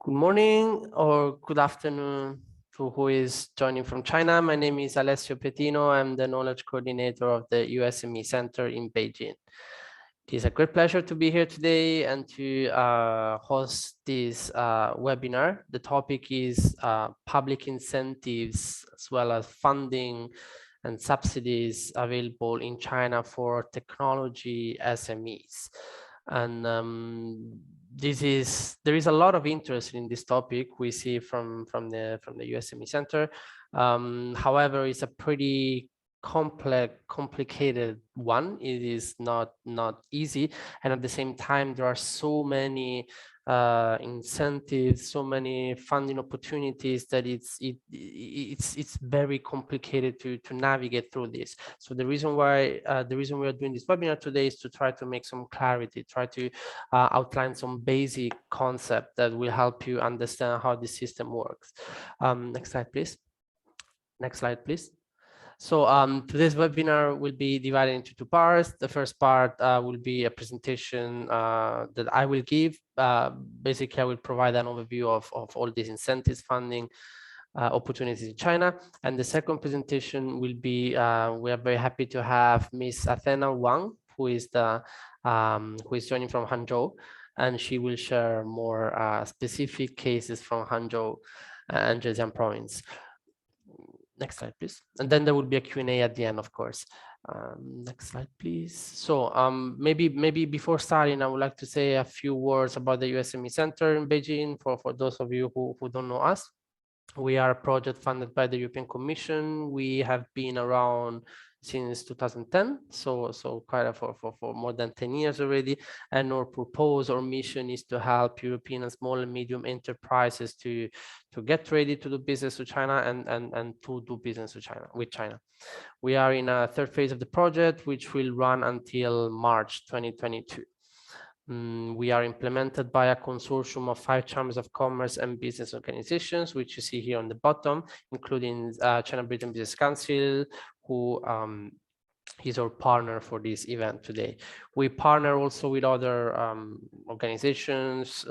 Good morning or good afternoon to who is joining from China. My name is Alessio Petino. I'm the knowledge coordinator of the USME Center in Beijing. It is a great pleasure to be here today and to host this webinar. The topic is public incentives as well as funding and subsidies available in China for technology SMEs. And there is a lot of interest in this topic we see from the USME Center. However, it's a pretty complicated one. It is not easy, and at the same time there are so many incentives, so many funding opportunities that it's very complicated to navigate through this. So the reason why we are doing this webinar today is to try to make some clarity, try to outline some basic concept that will help you understand how the system works. Next slide, please. Next slide, please. So today's webinar will be divided into two parts. The first part will be a presentation that I will give. Basically, I will provide an overview of all these incentives, funding opportunities in China. And the second presentation will be, we are very happy to have Miss Athena Wang, who is joining from Hangzhou, and she will share more specific cases from Hangzhou and Zhejiang province. Next slide, please. And then there will be a Q&A at the end, of course. Next slide, please. So maybe before starting, I would like to say a few words about the USME Center in Beijing for those of you who don't know us. We are a project funded by the European Commission. We have been around since 2010, so quite for more than 10 years already. And our purpose or mission is to help European and small and medium enterprises to get ready to do business with China and to do business with China. We are in a third phase of the project, which will run until March 2022. We are implemented by a consortium of 5 chambers of commerce and business organizations, which you see here on the bottom, including China-Britain Business Council, who is our partner for this event today. We partner also with other organizations,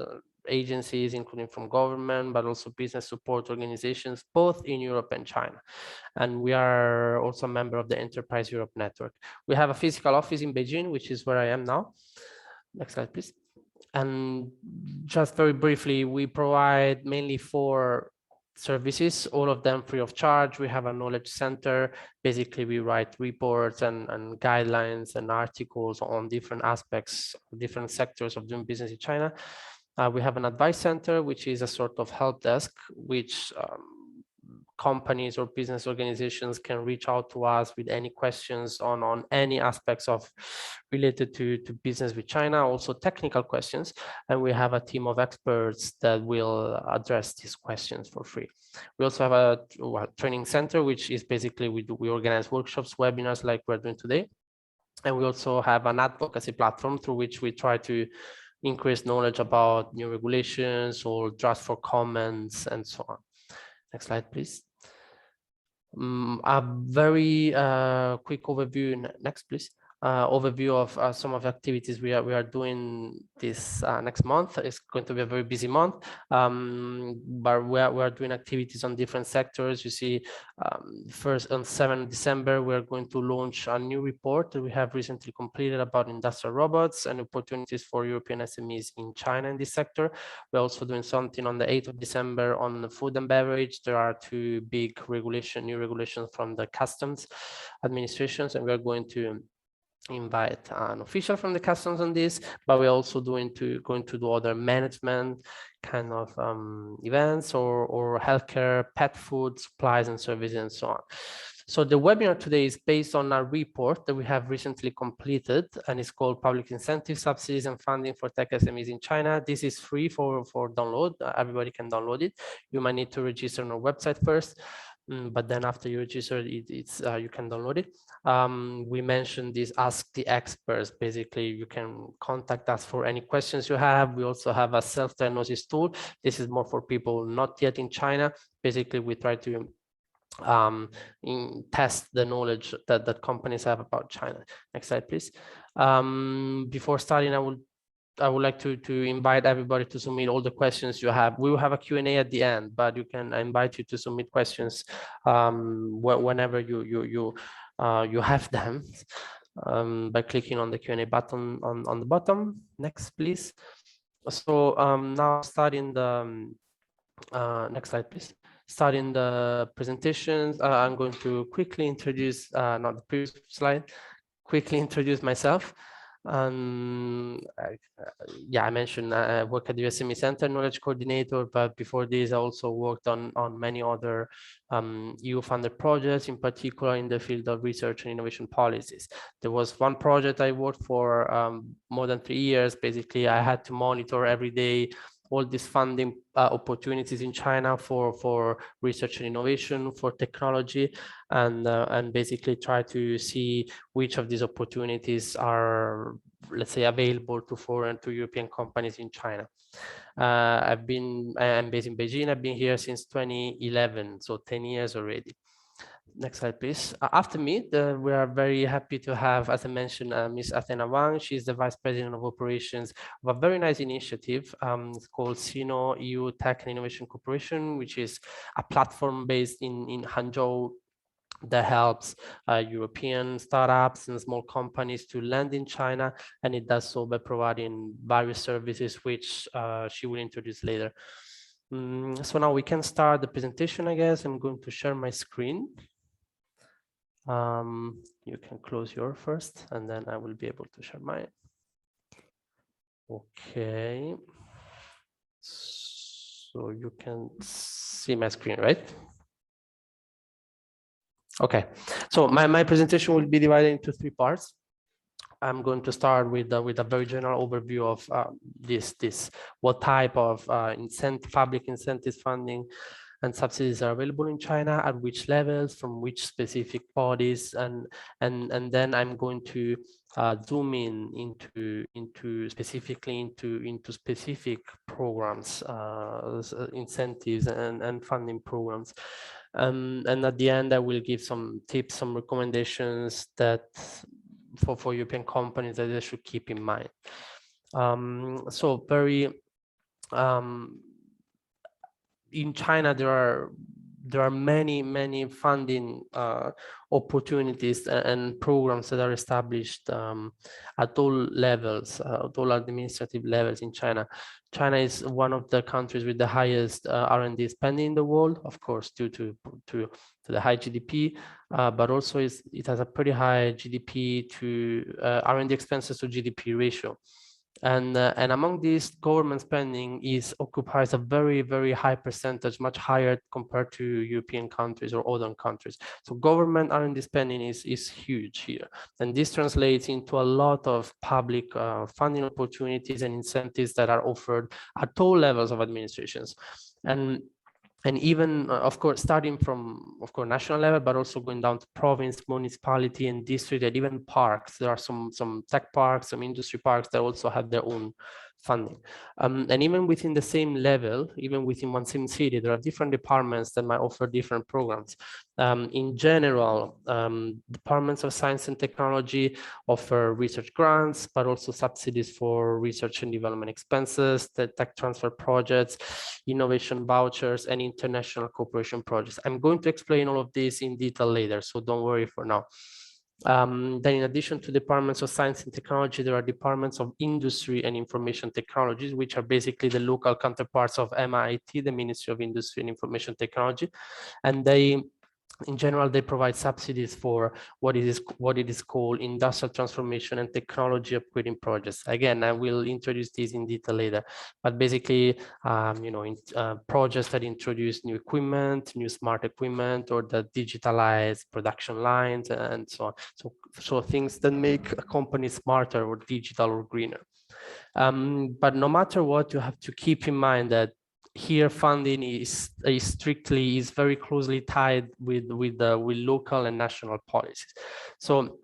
agencies, including from government, but also business support organizations, both in Europe and China. And we are also a member of the Enterprise Europe Network. We have a physical office in Beijing, which is where I am now. Next slide, please. And just very briefly, we provide mainly 4 services, all of them free of charge. We have a knowledge center. Basically, we write reports and guidelines and articles on different aspects, different sectors of doing business in China. We have an advice center, which is a sort of help desk, which companies or business organizations can reach out to us with any questions on any aspects of related to business with China, also technical questions. And we have a team of experts that will address these questions for free. We also have a training center, which is basically we organize workshops, webinars like we're doing today. And we also have an advocacy platform through which we try to increase knowledge about new regulations or draft for comments and so on. Next slide, please. A very quick overview. Next, please. Overview of some of the activities we are doing this next month. It's going to be a very busy month, but we are doing activities on different sectors. You see, first on 7th December, we are going to launch a new report that we have recently completed about industrial robots and opportunities for European SMEs in China in this sector. We're also doing something on the 8th of December on the food and beverage. There are 2 big new regulations from the customs administrations, and we are going to invite an official from the customs on this, but we're also going to do other management kind of events or healthcare, pet food, supplies and services and so on. So the webinar today is based on a report that we have recently completed, and it's called Public Incentives, Subsidies and Funding for Tech SMEs in China. This is free for download. Everybody can download it. You might need to register on our website first. But then after you register, you can download it. We mentioned this Ask the Experts. Basically, you can contact us for any questions you have. We also have a self-diagnosis tool. This is more for people not yet in China. Basically, we try to test the knowledge that companies have about China. Next slide, please. Before starting, I will I would like to invite everybody to submit all the questions you have. We will have a Q&A at the end, but I invite you to submit questions whenever you have them by clicking on the Q&A button on the bottom. Next, please. So now starting the next slide, please. Starting the presentations, I'm going to quickly introduce, not the previous slide, quickly introduce myself. Yeah, I mentioned I work at the USME Center, knowledge coordinator, but before this, I also worked on many other EU-funded projects, in particular in the field of research and innovation policies. There was one project I worked for more than 3 years. Basically, I had to monitor every day all these funding opportunities in China for research and innovation, for technology, and basically try to see which of these opportunities are, let's say, available to foreign, to European companies in China. I'm based in Beijing. I've been here since 2011, so 10 years already. Next slide, please. After me, we are very happy to have, as I mentioned, Ms. Athena Wang. She's the Vice President of Operations of a very nice initiative. It's called Sino EU Tech and Innovation Corporation, which is a platform based in Hangzhou that helps European startups and small companies to land in China. And it does so by providing various services, which she will introduce later. So now we can start the presentation, I guess. I'm going to share my screen. You can close your first, and then I will be able to share mine. Okay. So you can see my screen, right? Okay. So my presentation will be divided into 3 parts. I'm going to start with a very general overview of what type of public incentives, funding, and subsidies are available in China, at which levels, from which specific bodies, and then I'm going to zoom into specifically into specific programs, incentives and funding programs, and at the end I will give some tips, some recommendations that for European companies that they should keep in mind. So very in China, there are many funding opportunities and programs that are established at all levels, at all administrative levels in China. China is one of the countries with the highest R&D spending in the world, of course, due to the high GDP, but also it has a pretty high GDP to R&D expenses to GDP ratio. And among these, government spending occupies a very high percentage, much higher compared to European countries or other countries. So government R&D spending is huge here, and this translates into a lot of public funding opportunities and incentives that are offered at all levels of administrations. And even, of course, starting from, of course, national level, but also going down to province, municipality, and district, and even parks. There are some tech parks, some industry parks that also have their own funding. And even within the same level, even within one same city, there are different departments that might offer different programs. In general, departments of science and technology offer research grants, but also subsidies for research and development expenses, the tech transfer projects, innovation vouchers, and international cooperation projects. I'm going to explain all of this in detail later, so don't worry for now. Then in addition to departments of science and technology, there are departments of industry and information technologies, which are basically the local counterparts of MIT, the Ministry of Industry and Information Technology. And in general, they provide subsidies for what it is called industrial transformation and technology upgrading projects. Again, I will introduce these in detail later, but basically, projects that introduce new equipment, new smart equipment, or that digitalize production lines and so on. So things that make a company smarter or digital or greener. But no matter what, you have to keep in mind that here funding is very closely tied with local and national policies. So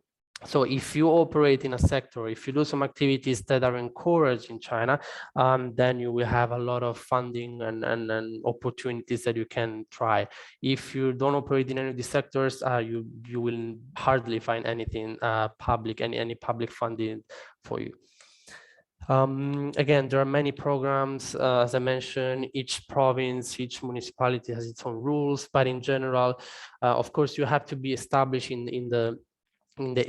if you operate in a sector, if you do some activities that are encouraged in China, then you will have a lot of funding and opportunities that you can try. If you don't operate in any of these sectors, you will hardly find anything public, any public funding for you. Again, there are many programs, as I mentioned, each province, each municipality has its own rules, but in general, of course, you have to be established in the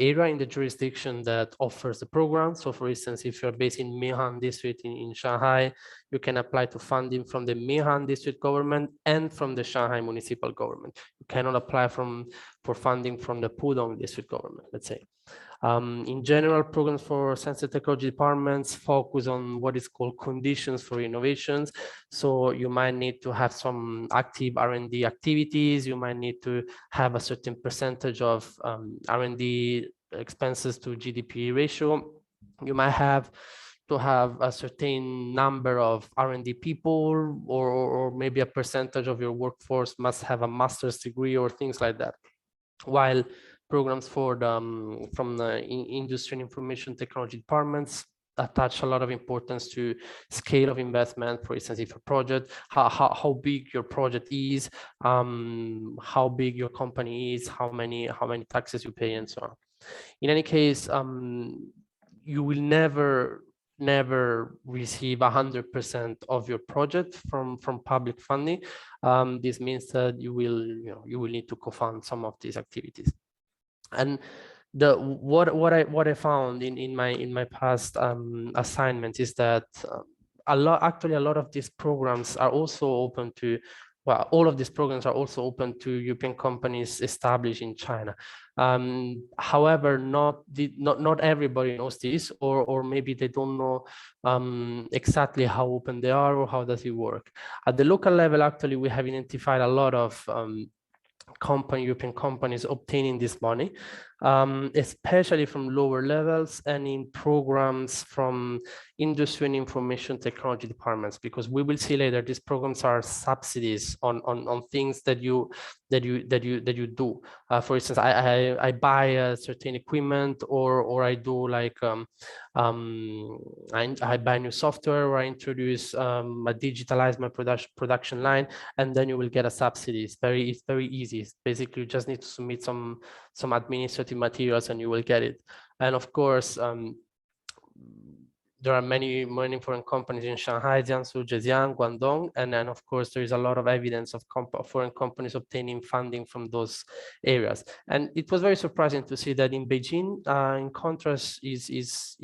area, in the jurisdiction that offers the program. So for instance, if you're based in Minhang district in Shanghai, you can apply to funding from the Minhang district government and from the Shanghai municipal government. You cannot apply for funding from the Pudong district government, let's say. In general, programs for science and technology departments focus on what is called conditions for innovations. So you might need to have some active R&D activities. You might need to have a certain percentage of R&D expenses to GDP ratio. You might have to have a certain number of R&D people, or maybe a percentage of your workforce must have a master's degree or things like that. While programs for the, from the industry and information technology departments attach a lot of importance to scale of investment. For instance, if a project, how big your project is, how big your company is, how many taxes you pay, and so on. In any case, you will never receive 100% of your project from public funding. This means that you will need to co-fund some of these activities. And what I found in my past assignments is that a lot of these programs are also open to, well, all of these programs are also open to European companies established in China. However, not everybody knows this, or maybe they don't know exactly how open they are or how does it work. At the local level, actually, we have identified a lot of European companies obtaining this money, especially from lower levels and in programs from industry and information technology departments, because we will see later these programs are subsidies on things that you do. For instance, I buy a certain equipment, or I do like I buy new software, or I introduce I digitalize my production line, and then you will get a subsidy. It's very easy. It's basically, you just need to submit some administrative materials and you will get it. And of course, there are many foreign companies in Shanghai, Jiangsu, Zhejiang, Guangdong, and then of course there is a lot of evidence of foreign companies obtaining funding from those areas. And it was very surprising to see that in Beijing, in contrast, is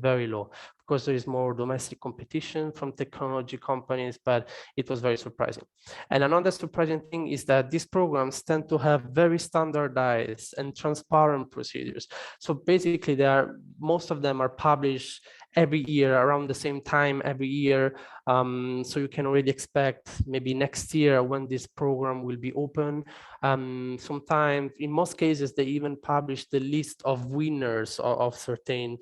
very low. Of course, there is more domestic competition from technology companies, but it was very surprising. And another surprising thing is that these programs tend to have very standardized and transparent procedures. So basically, most of them are published every year around the same time every year. So you can already expect maybe next year when this program will be open. Sometimes, in most cases, they even publish the list of winners of certain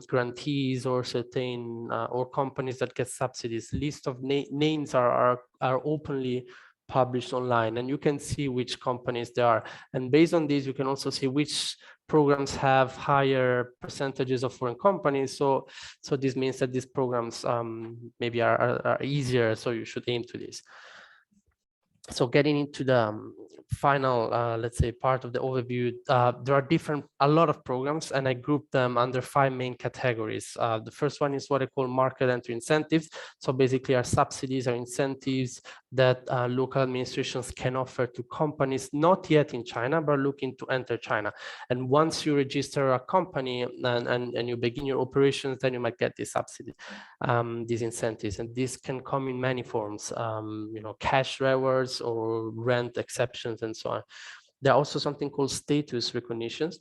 grantees or certain or companies that get subsidies. List of names are openly published online, and you can see which companies there are. And based on this, you can also see which programs have higher percentages of foreign companies. So this means that these programs maybe are easier, so you should aim to this. So getting into the final, let's say, part of the overview, there are a lot of programs, and I grouped them under 5 main categories. The first one is what I call market entry incentives. So basically, are subsidies or incentives that local administrations can offer to companies not yet in China, but looking to enter China. And once you register a company and you begin your operations, then you might get this subsidy, these incentives. And this can come in many forms, cash rewards or rent exceptions and so on. There are also something called status recognitions.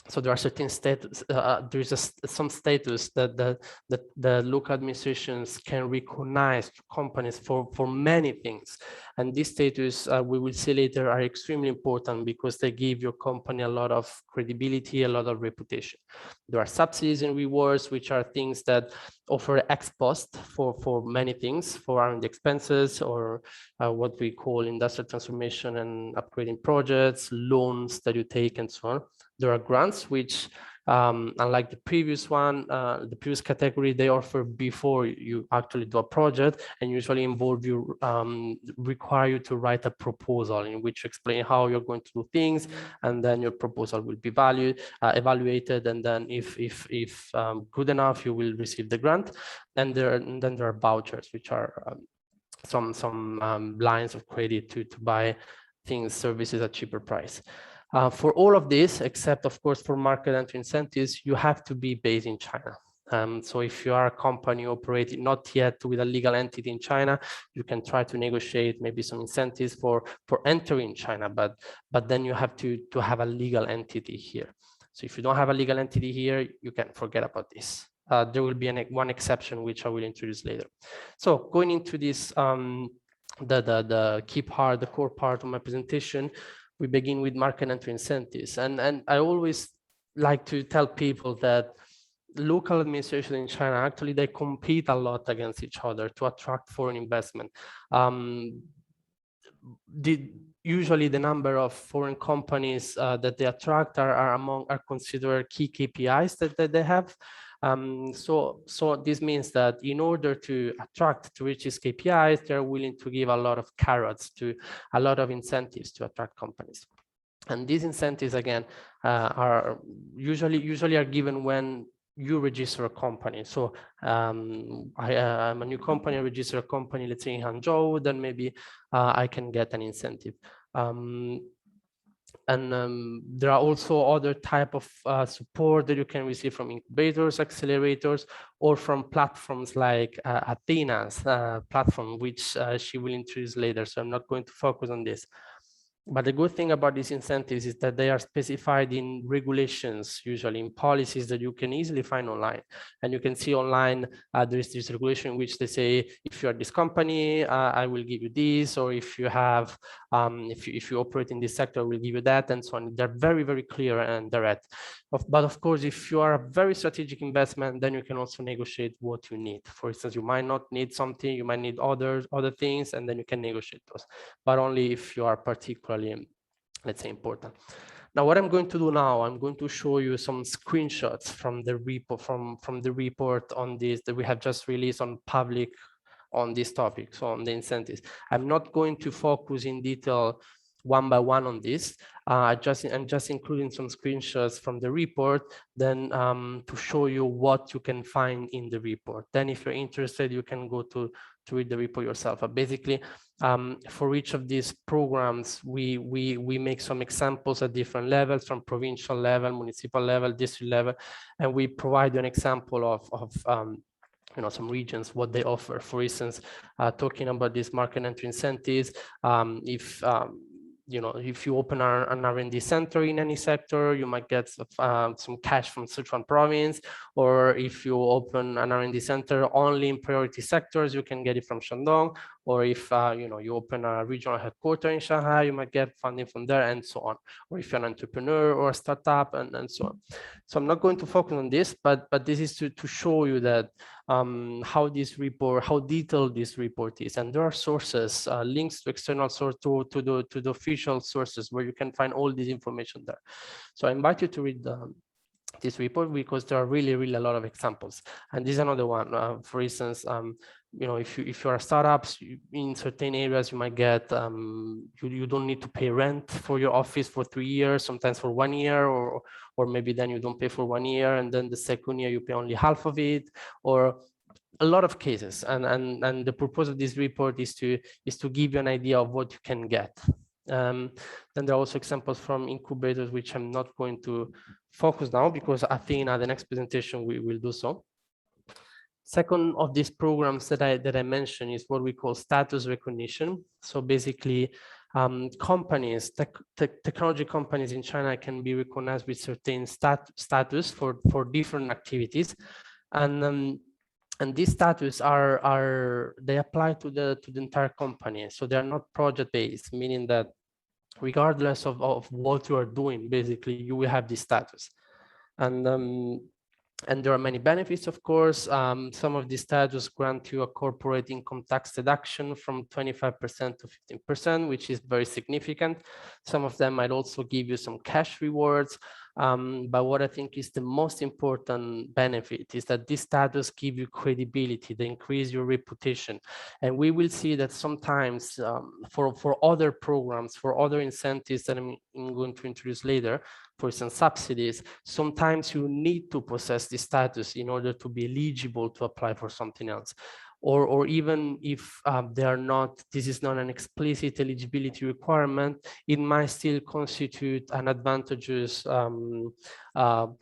So there are certain status, there is some status that the local administrations can recognize companies for many things. And this status, we will see later, are extremely important because they give your company a lot of credibility, a lot of reputation. There are subsidies and rewards, which are things that offer ex post for many things, for R&D expenses, or what we call industrial transformation and upgrading projects, loans that you take, and so on. There are grants, which Unlike the previous one, the previous category, they offer before you actually do a project, and usually involve you, require you to write a proposal in which you explain how you're going to do things, and then your proposal will be evaluated, and then if good enough, you will receive the grant. And then there are vouchers, which are some lines of credit to buy things, services at cheaper price. For all of this, except of course for market entry incentives, you have to be based in China. So if you are a company operating not yet with a legal entity in China, you can try to negotiate maybe some incentives for entering China, but then you have to have a legal entity here. So if you don't have a legal entity here, you can forget about this. There will be one exception, which I will introduce later. So going into this, the key part, the core part of my presentation, we begin with market entry incentives. And I always like to tell people that local administration in China, actually, they compete a lot against each other to attract foreign investment. Usually the number of foreign companies that they attract are considered key KPIs that they have. So this means that in order to reach these KPIs, they're willing to give a lot of carrots, to a lot of incentives to attract companies. And these incentives, again, are usually are given when you register a company. So I'm a new company, I register a company, let's say in Hangzhou, then maybe I can get an incentive. There are also other type of support that you can receive from incubators, accelerators, or from platforms like Athena's platform, which she will introduce later. So I'm not going to focus on this. But the good thing about these incentives is that they are specified in regulations, usually in policies that you can easily find online. And you can see online, there is this regulation which they say, if you are this company, I will give you this, or if you have, if you operate in this sector, I will give you that, and so on. They're very, very clear and direct. But of course, if you are a very strategic investment, then you can also negotiate what you need. For instance, you might not need something, you might need other things, and then you can negotiate those, but only if you are particularly, let's say, important. Now, what I'm going to do now, I'm going to show you some screenshots from the report, from the report on this that we have just released on public on this topic, so on the incentives. I'm not going to focus in detail one by one on this. I'm just including some screenshots from the report, then to show you what you can find in the report. Then if you're interested, you can go to read the report yourself. But basically, for each of these programs, we make some examples at different levels, from provincial level, municipal level, district level, and we provide you an example of some regions, what they offer. For instance, talking about these market entry incentives, if you open an R&D center in any sector, you might get some cash from Sichuan province, or if you open an R&D center only in priority sectors, you can get it from Shandong, or if you open a regional headquarters in Shanghai, you might get funding from there, and so on. Or if you're an entrepreneur or a startup, and so on. So I'm not going to focus on this, but this is to show you that how detailed this report is. And there are sources, links to external source, to the official sources where you can find all this information there. So I invite you to read this report, because there are really a lot of examples. And this is another one. For instance, if you are startups in certain areas, you might get you don't need to pay rent for your office for 3 years, sometimes for 1 year, or maybe then you don't pay for 1 year, and then the second year you pay only half of it, or a lot of cases. And the purpose of this report is to give you an idea of what you can get. Then there are also examples from incubators, which I'm not going to focus now, because Athena, the next presentation, we will do so. Second of these programs that I mentioned is what we call status recognition. So basically, companies, technology companies in China can be recognized with certain status for different activities, and these status they apply to the entire company. So they are not project based, meaning that regardless of what you are doing, basically you will have this status. And there are many benefits, of course. Some of these status grant you a corporate income tax deduction from 25% to 15%, which is very significant. Some of them might also give you some cash rewards. But what I think is the most important benefit is that this status gives you credibility, they increase your reputation. And we will see that sometimes for other programs, for other incentives that I'm going to introduce later, for instance, subsidies, sometimes you need to possess this status in order to be eligible to apply for something else. Or even if they are not, this is not an explicit eligibility requirement, it might still constitute an advantageous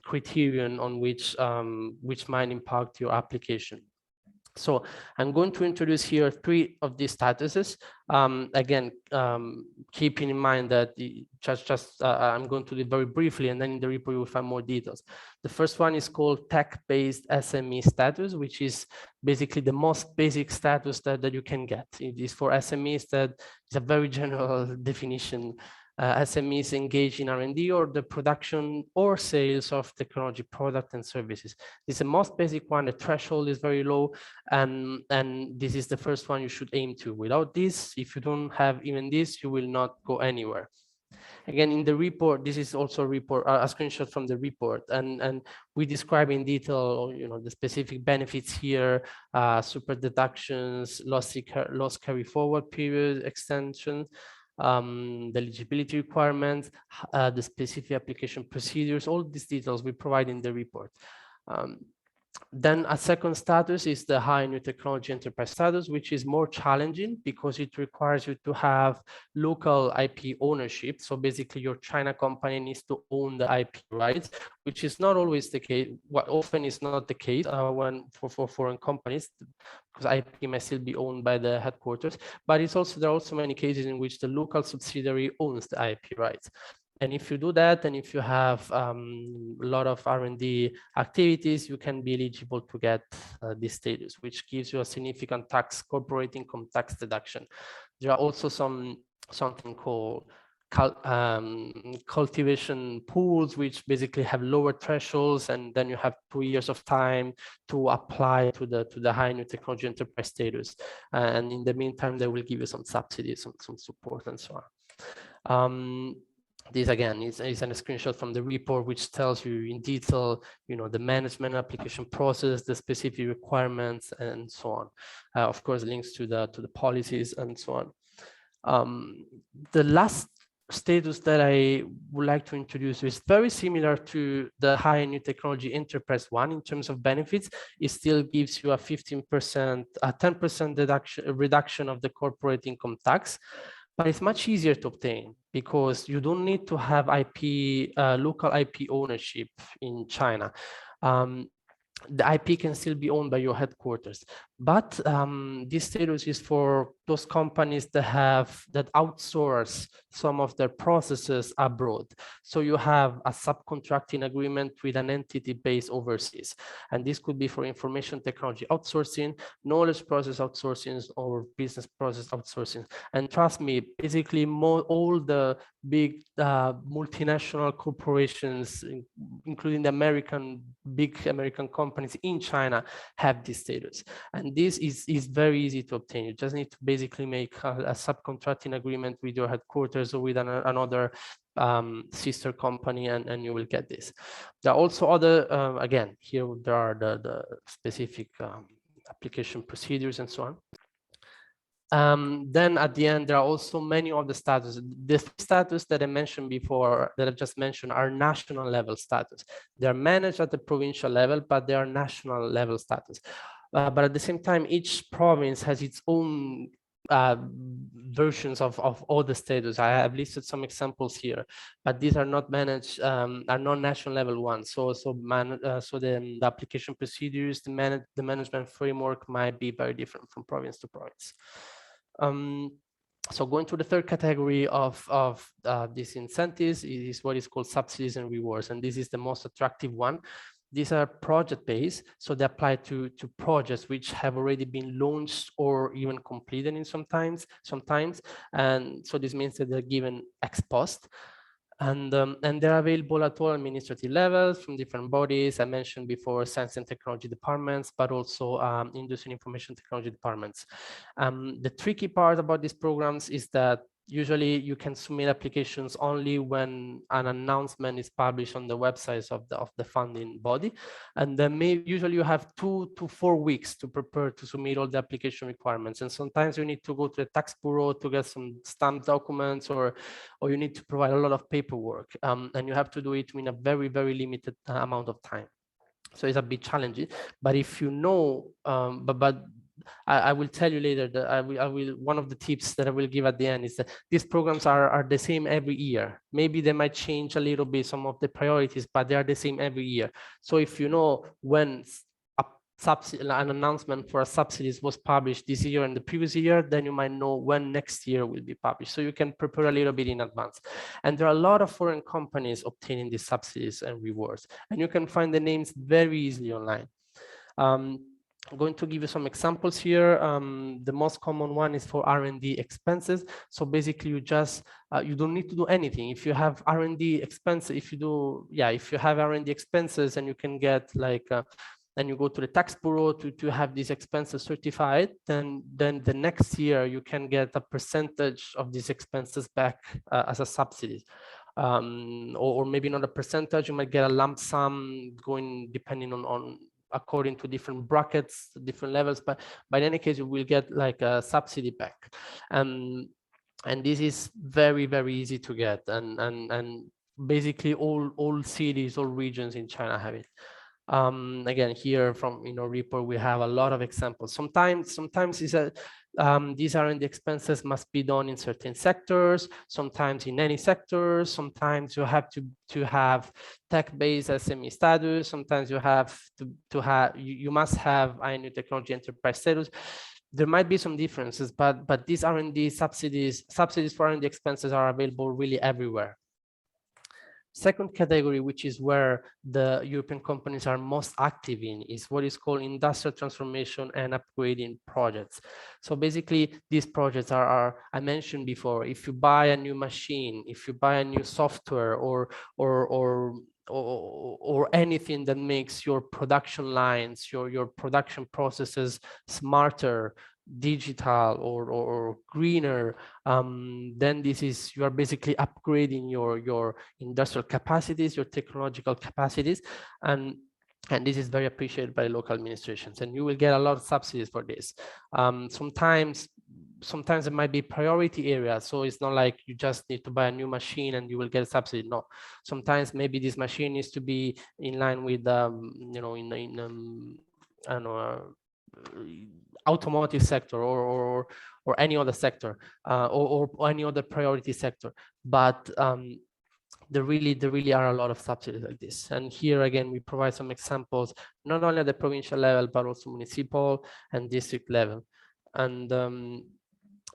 criterion on which might impact your application. So I'm going to introduce here 3 of these statuses. Again, keeping in mind that I'm going to do it very briefly, and then in the report you will find more details. The first one is called tech-based SME status, which is basically the most basic status that you can get. It is for SMEs, that is a very general definition. SMEs engage in R&D or the production or sales of technology product and services. This is the most basic one. The threshold is very low, and this is the first one you should aim to. Without this, if you don't have even this, you will not go anywhere. Again, in the report, this is also a screenshot from the report, and we describe in detail, the specific benefits here, super deductions, loss carry forward period extension, the eligibility requirements, the specific application procedures, all these details we provide in the report. Then a second status is the high new technology enterprise status, which is more challenging because it requires you to have local IP ownership. So basically your China company needs to own the IP rights, which is not always the case. What often is not the case when for foreign companies, because IP may still be owned by the headquarters, but there are also many cases in which the local subsidiary owns the IP rights. And if you do that, and if you have a lot of R&D activities, you can be eligible to get this status, which gives you a significant corporate income tax deduction. There are also something called cultivation pools, which basically have lower thresholds, and then you have 2 years of time to apply to the high new technology enterprise status. And in the meantime, they will give you some subsidies, some support, and so on. This again is a screenshot from the report, which tells you in detail, the management application process, the specific requirements, and so on. Of course, links to the policies and so on. The last status that I would like to introduce is very similar to the high new technology enterprise one in terms of benefits. It still gives you a 15%, a 10% reduction of the corporate income tax. But it's much easier to obtain because you don't need to have local IP ownership in China. The IP can still be owned by your headquarters, but this status is for those companies that outsource some of their processes abroad. So you have a subcontracting agreement with an entity based overseas, and this could be for information technology outsourcing, knowledge process outsourcing, or business process outsourcing. And trust me, basically all the big multinational corporations, including the big American companies in China, have this status. And this is very easy to obtain. You just need to basically make a subcontracting agreement with your headquarters or with another sister company, and you will get this. There are also other, again, here there are the specific application procedures and so on. Then at the end, there are also many of the status. The status that I mentioned before, that I just mentioned, are national level status. They are managed at the provincial level, but they are national level status. But at the same time, each province has its own versions of all the status. I have listed some examples here, but these are not managed, are not national level ones. So the application procedures, the management framework might be very different from province to province. So going to the third category of these incentives is what is called subsidies and rewards, and this is the most attractive one. These are project-based, so they apply to projects which have already been launched or even completed in sometimes, and so this means that they're given ex post. And they're available at all administrative levels from different bodies. I mentioned before science and technology departments, but also industry and information technology departments. The tricky part about these programs is that Usually you can submit applications only when an announcement is published on the websites of the funding body. And then usually you have 2 to 4 weeks to prepare to submit all the application requirements. And sometimes you need to go to the tax bureau to get some stamped documents, or you need to provide a lot of paperwork. And you have to do it in a very, very limited amount of time. So it's a bit challenging, but if you know, but I will tell you later that I will, one of the tips that I will give at the end is that these programs are the same every year. Maybe they might change a little bit some of the priorities, but they are the same every year. So if you know when an announcement for a subsidies was published this year and the previous year, then you might know when next year will be published. So you can prepare a little bit in advance. And there are a lot of foreign companies obtaining these subsidies and rewards, and you can find the names very easily online. I'm going to give you some examples here. The most common one is for R&D expenses. So basically you just, you don't need to do anything. If you have R&D expenses, if you have R&D expenses, and you can get like, and you go to the tax bureau to have these expenses certified, then the next year you can get a percentage of these expenses back as a subsidy. Or maybe not a percentage, you might get a lump sum going depending on according to different brackets, different levels, but in any case, you will get like a subsidy back. And this is very, very easy to get. And basically all cities, all regions in China have it. Again, here from report, we have a lot of examples. Sometimes is a these R&D expenses must be done in certain sectors, sometimes in any sector, sometimes you have to have tech-based SME status, sometimes you have to have, you must have a new technology enterprise status. There might be some differences, but these R&D subsidies for R&D expenses are available really everywhere. Second category, which is where the European companies are most active in, is what is called industrial transformation and upgrading projects. So basically, these projects are I mentioned before, if you buy a new machine, if you buy a new software, or anything that makes your production lines, your production processes smarter, digital, or greener, then you are basically upgrading your industrial capacities, your technological capacities, and this is very appreciated by local administrations, and you will get a lot of subsidies for this. Sometimes it might be priority areas, so it's not like you just need to buy a new machine and you will get a subsidy. No, sometimes maybe this machine needs to be in line with I don't know, automotive sector, or any other sector, or any other priority sector. But there really are a lot of subsidies like this. And here again, we provide some examples, not only at the provincial level, but also municipal and district level.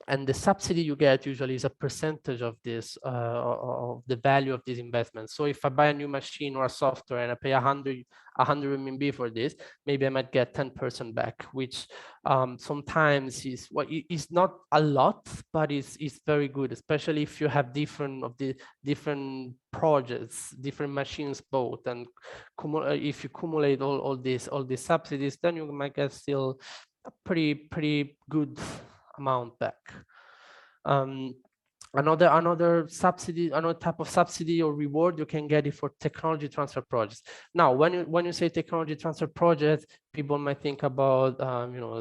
And the subsidy you get usually is a percentage of this, of the value of these investments. So if I buy a new machine or a software and I pay 100 RMB for this, maybe I might get 10% back, which sometimes is not a lot, but it's very good, especially if you have different projects, different machines bought, and if you accumulate all these subsidies, then you might get still a pretty good amount back. Another subsidy, another type of subsidy or reward you can get it for technology transfer projects. Now, when you say technology transfer projects, people might think about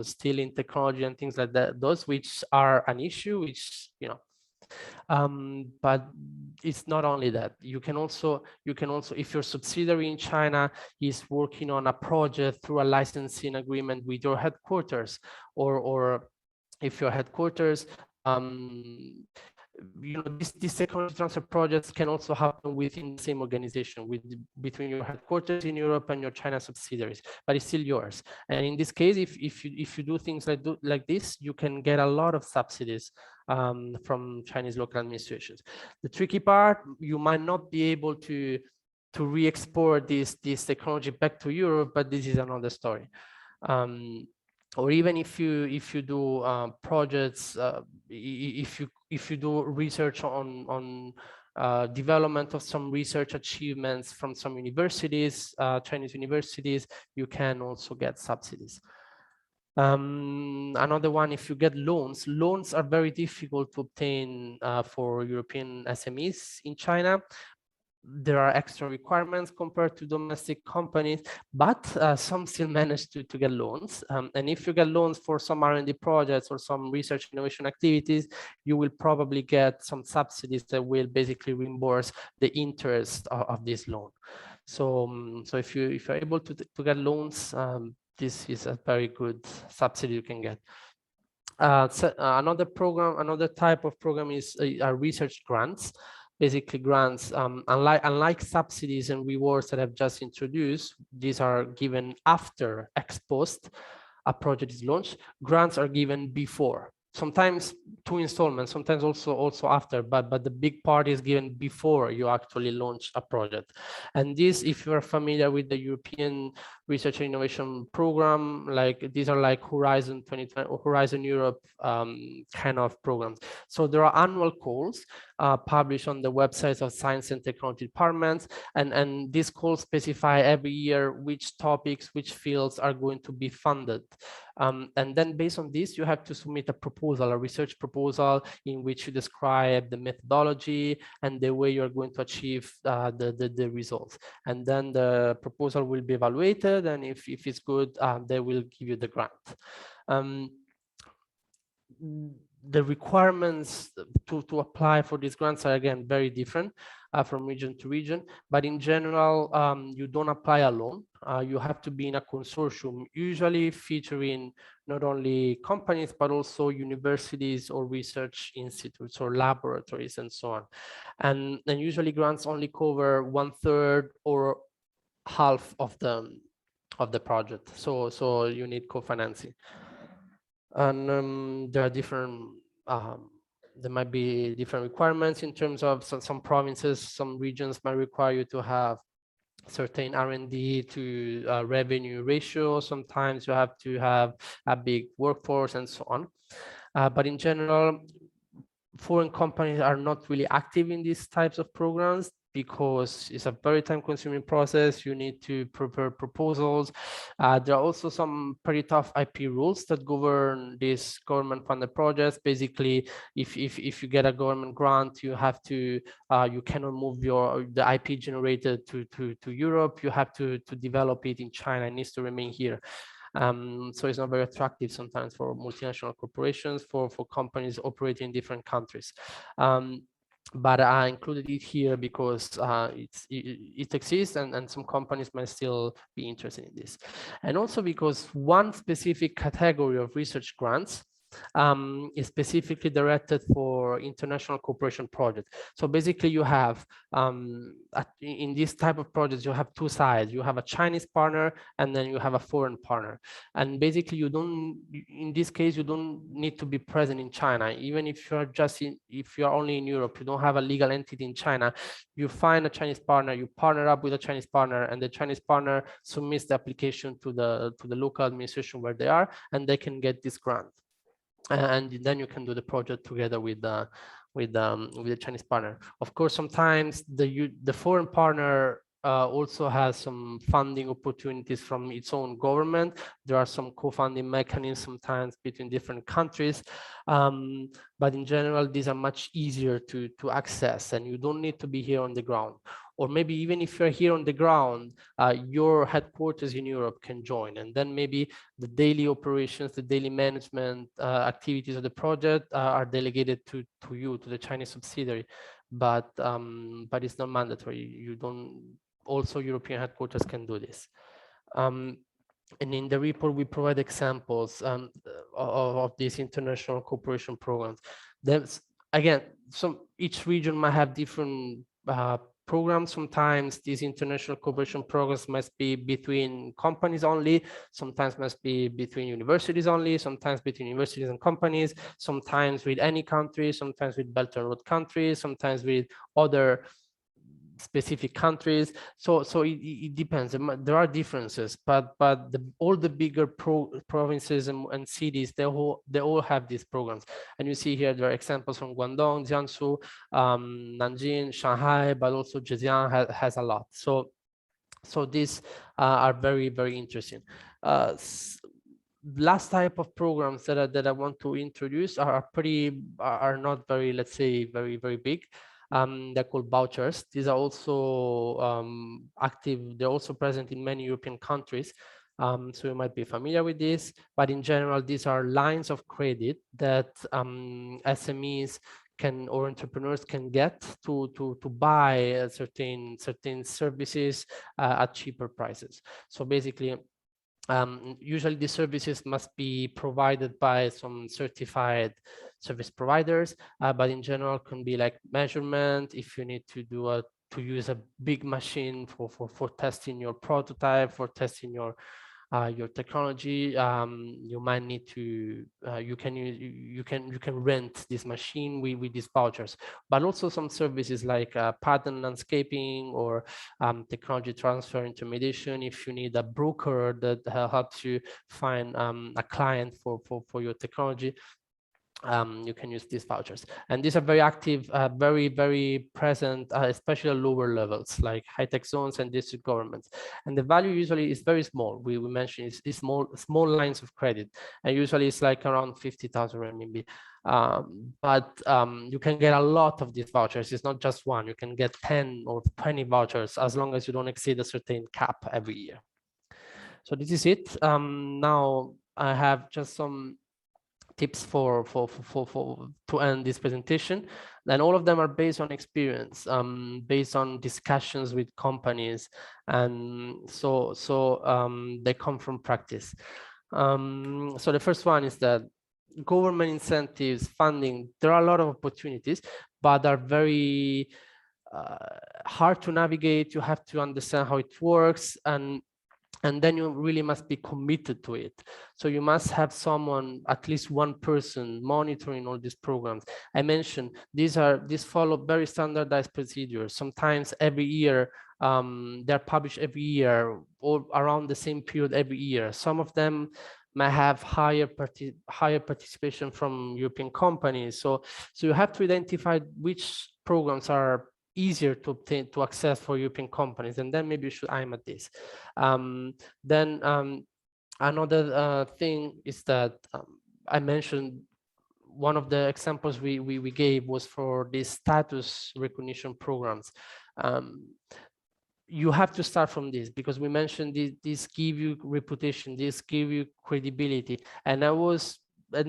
stealing technology and things like that. Those which are an issue, which but it's not only that. You can also, if your subsidiary in China is working on a project through a licensing agreement with your headquarters, or if your headquarters, these technology transfer projects can also happen within the same organization, between your headquarters in Europe and your China subsidiaries, but it's still yours. And in this case, if you do things like this, you can get a lot of subsidies from Chinese local administrations. The tricky part, you might not be able to re-export this technology back to Europe, but this is another story. Or even if you do projects, if you do research on development of some research achievements from some universities, Chinese universities, you can also get subsidies. Another one, if you get loans are very difficult to obtain for European SMEs in China. There are extra requirements compared to domestic companies, but some still manage to get loans. And if you get loans for some R&D projects or some research innovation activities, you will probably get some subsidies that will basically reimburse the interest of this loan. So, so if you're able to get loans, this is a very good subsidy you can get. Another type of program is research grants. Basically grants, unlike subsidies and rewards that I've just introduced, these are given after ex post a project is launched. Grants are given before. Sometimes 2 installments, sometimes also after, but the big part is given before you actually launch a project. And this, if you are familiar with the European Research and Innovation Program, like these are like Horizon 2020 or Horizon Europe kind of programs. So there are annual calls published on the websites of science and technology departments, and these calls specify every year which topics, which fields are going to be funded. And then based on this, you have to submit a proposal, a research proposal, in which you describe the methodology and the way you're going to achieve the results. And then the proposal will be evaluated, and if it's good, they will give you the grant. The requirements to apply for these grants are again very different from region to region, but in general, you don't apply alone. You have to be in a consortium, usually featuring not only companies, but also universities or research institutes or laboratories and so on. And usually grants only cover 1/3 or half of the project. So you need co-financing. And there are different, there might be different requirements in terms of some provinces, some regions might require you to have certain R&D to revenue ratio. Sometimes you have to have a big workforce and so on. But in general, foreign companies are not really active in these types of programs because it's a very time-consuming process. You need to prepare proposals. There are also some pretty tough IP rules that govern these government-funded projects. Basically, if you get a government grant, you have to you cannot move the IP generated to Europe. You have to develop it in China. It needs to remain here. So it's not very attractive sometimes for multinational corporations, for companies operating in different countries. But I included it here because it exists, and some companies might still be interested in this. And also because one specific category of research grants is specifically directed for international cooperation projects. So basically you have, in this type of projects, you have 2 sides. You have a Chinese partner, and then you have a foreign partner. And basically in this case, you don't need to be present in China. Even if if you're only in Europe, you don't have a legal entity in China, you find a Chinese partner, you partner up with a Chinese partner, and the Chinese partner submits the application to the local administration where they are, and they can get this grant. And then you can do the project together with the Chinese partner. Of course, sometimes the foreign partner also has some funding opportunities from its own government. There are some co-funding mechanisms sometimes between different countries, but in general, these are much easier to access, and you don't need to be here on the ground. Or maybe even if you're here on the ground, your headquarters in Europe can join, and then maybe the daily operations, the daily management activities of the project are delegated to you, to the Chinese subsidiary, but it's not mandatory. You don't. Also, European headquarters can do this. And in the report, we provide examples of these international cooperation programs. There's, again, each region might have different programs. Sometimes these international cooperation programs must be between companies only, sometimes must be between universities only, sometimes between universities and companies, sometimes with any country, sometimes with Belt and Road countries, sometimes with other specific countries. So it depends. There are differences, but all the bigger provinces and cities, they all have these programs. And you see here there are examples from Guangdong, Jiangsu, Nanjing, Shanghai, but also Zhejiang has a lot. So these are very, very interesting. last type of programs that I want to introduce are not very, let's say, very big. They're called vouchers. These are also active. They're also present in many European countries. So you might be familiar with this, but in general, these are lines of credit that SMEs can, or entrepreneurs can get to buy certain services at cheaper prices. So basically, usually the services must be provided by some certified service providers, but in general can be like measurement, if you need to use a big machine for testing your prototype, for testing your technology. You might need to you can rent this machine with these vouchers, but also some services like pattern landscaping or technology transfer intermediation. If you need a broker that helps you find a client for your technology, you can use these vouchers. And these are very active, very present, especially at lower levels like high-tech zones and district governments. And the value usually is very small. We mentioned it's small lines of credit, and usually it's like around 50,000 RMB. But you can get a lot of these vouchers. It's not just one. You can get 10 or 20 vouchers as long as you don't exceed a certain cap every year. So this is it. Now I have just some tips to end this presentation, and all of them are based on experience, based on discussions with companies, and so they come from practice. So the first one is that government incentives, funding, there are a lot of opportunities, but are very hard to navigate. You have to understand how it works, and then you really must be committed to it. So you must have someone, at least one person, monitoring all these programs. I mentioned these follow very standardized procedures. Sometimes every year, they're published every year or around the same period every year. Some of them might have higher participation from European companies. So you have to identify which programs are easier to obtain, to access for European companies, and then maybe you should aim at this. Then another thing is that I mentioned one of the examples we gave was for the status recognition programs. You have to start from this, because we mentioned this give you reputation, this give you credibility, and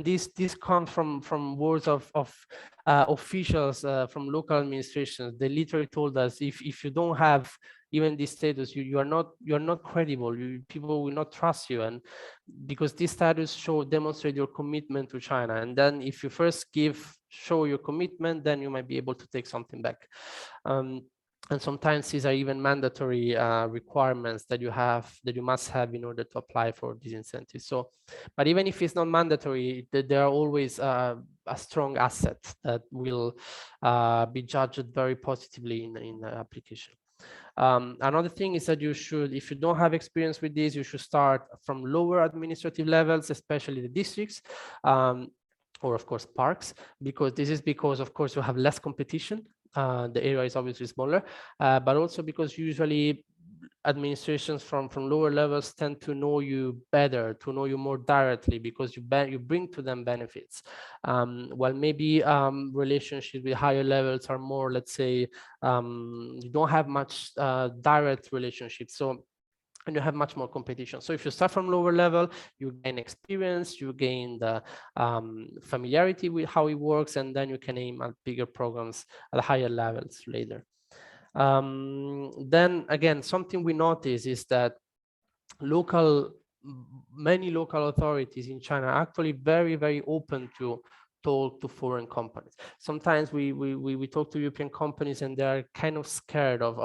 this comes from words of officials from local administrations. They literally told us, if you don't have even this status, you're not credible. People will not trust you, and because this status demonstrate your commitment to China. And then if you first show your commitment, then you might be able to take something back. And sometimes these are even mandatory requirements that you must have in order to apply for these incentives. So, but even if it's not mandatory, there are always a strong asset that will be judged very positively in the application. Another thing is that you should, if you don't have experience with this, you should start from lower administrative levels, especially the districts. Or of course parks, because of course you have less competition. The area is obviously smaller, but also because usually administrations from lower levels tend to know you better, to know you more directly, because you bring to them benefits. While maybe relationships with higher levels are more, let's say, you don't have much direct relationships. So, and you have much more competition. So if you start from lower level, you gain experience, you gain the familiarity with how it works, and then you can aim at bigger programs at higher levels later. Then again, something we notice is that many local authorities in China are actually very open to talk to foreign companies. Sometimes we talk to European companies and they're kind of scared of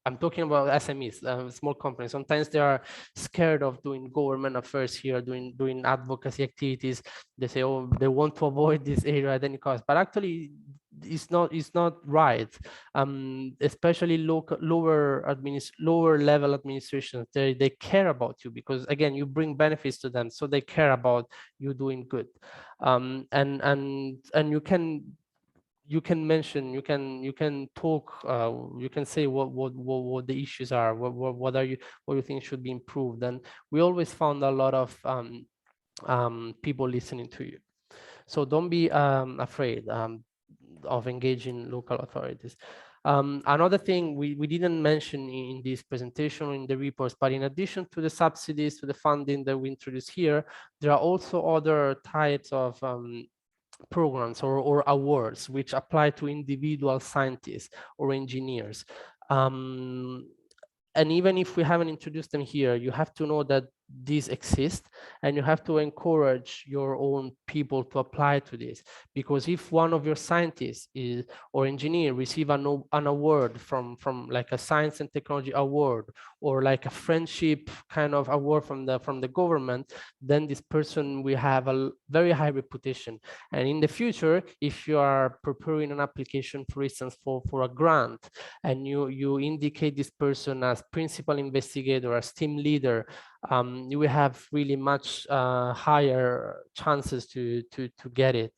I'm talking about SMEs, small companies. Sometimes they are scared of doing government affairs here, doing advocacy activities. They say, oh, they want to avoid this area at any cost, but actually it's not right. Especially lower level administrations, they care about you, because again, you bring benefits to them, so they care about you doing good. And you can you can mention, you can talk, you can say what the issues are, what are you, what you think should be improved, and we always found a lot of people listening to you. So don't be afraid of engaging local authorities. Another thing we didn't mention in this presentation, in the reports, but in addition to the subsidies, to the funding that we introduced here, there are also other types of programs or awards which apply to individual scientists or engineers. And even if we haven't introduced them here, you have to know that these exist, and you have to encourage your own people to apply to this. Because if one of your scientists is, or engineer receive an award from like a science and technology award, or like a friendship kind of award from the government, then this person will have a very high reputation. And in the future, if you are preparing an application, for instance, for a grant, and you indicate this person as principal investigator, as team leader, you will have really much higher chances to get it.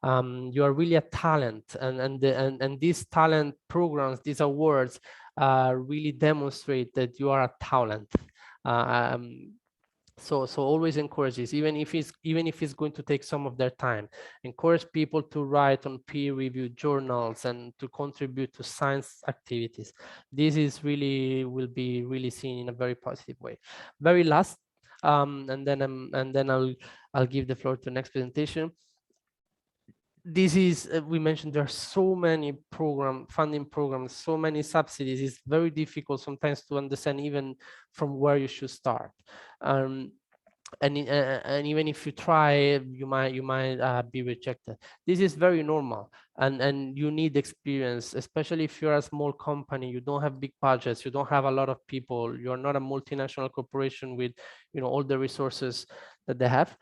You are really a talent, and these talent programs, these awards, really demonstrate that you are a talent. So always encourage this, even if it's going to take some of their time. Encourage people to write on peer-reviewed journals and to contribute to science activities. This is really will be really seen in a very positive way. Very last, and then I'll give the floor to the next presentation. This is, we mentioned there are so many funding programs, so many subsidies. It's very difficult sometimes to understand even from where you should start. And even if you try, you might be rejected. This is very normal, and you need experience, especially if you're a small company. You don't have big budgets, you don't have a lot of people, you're not a multinational corporation with all the resources that they have.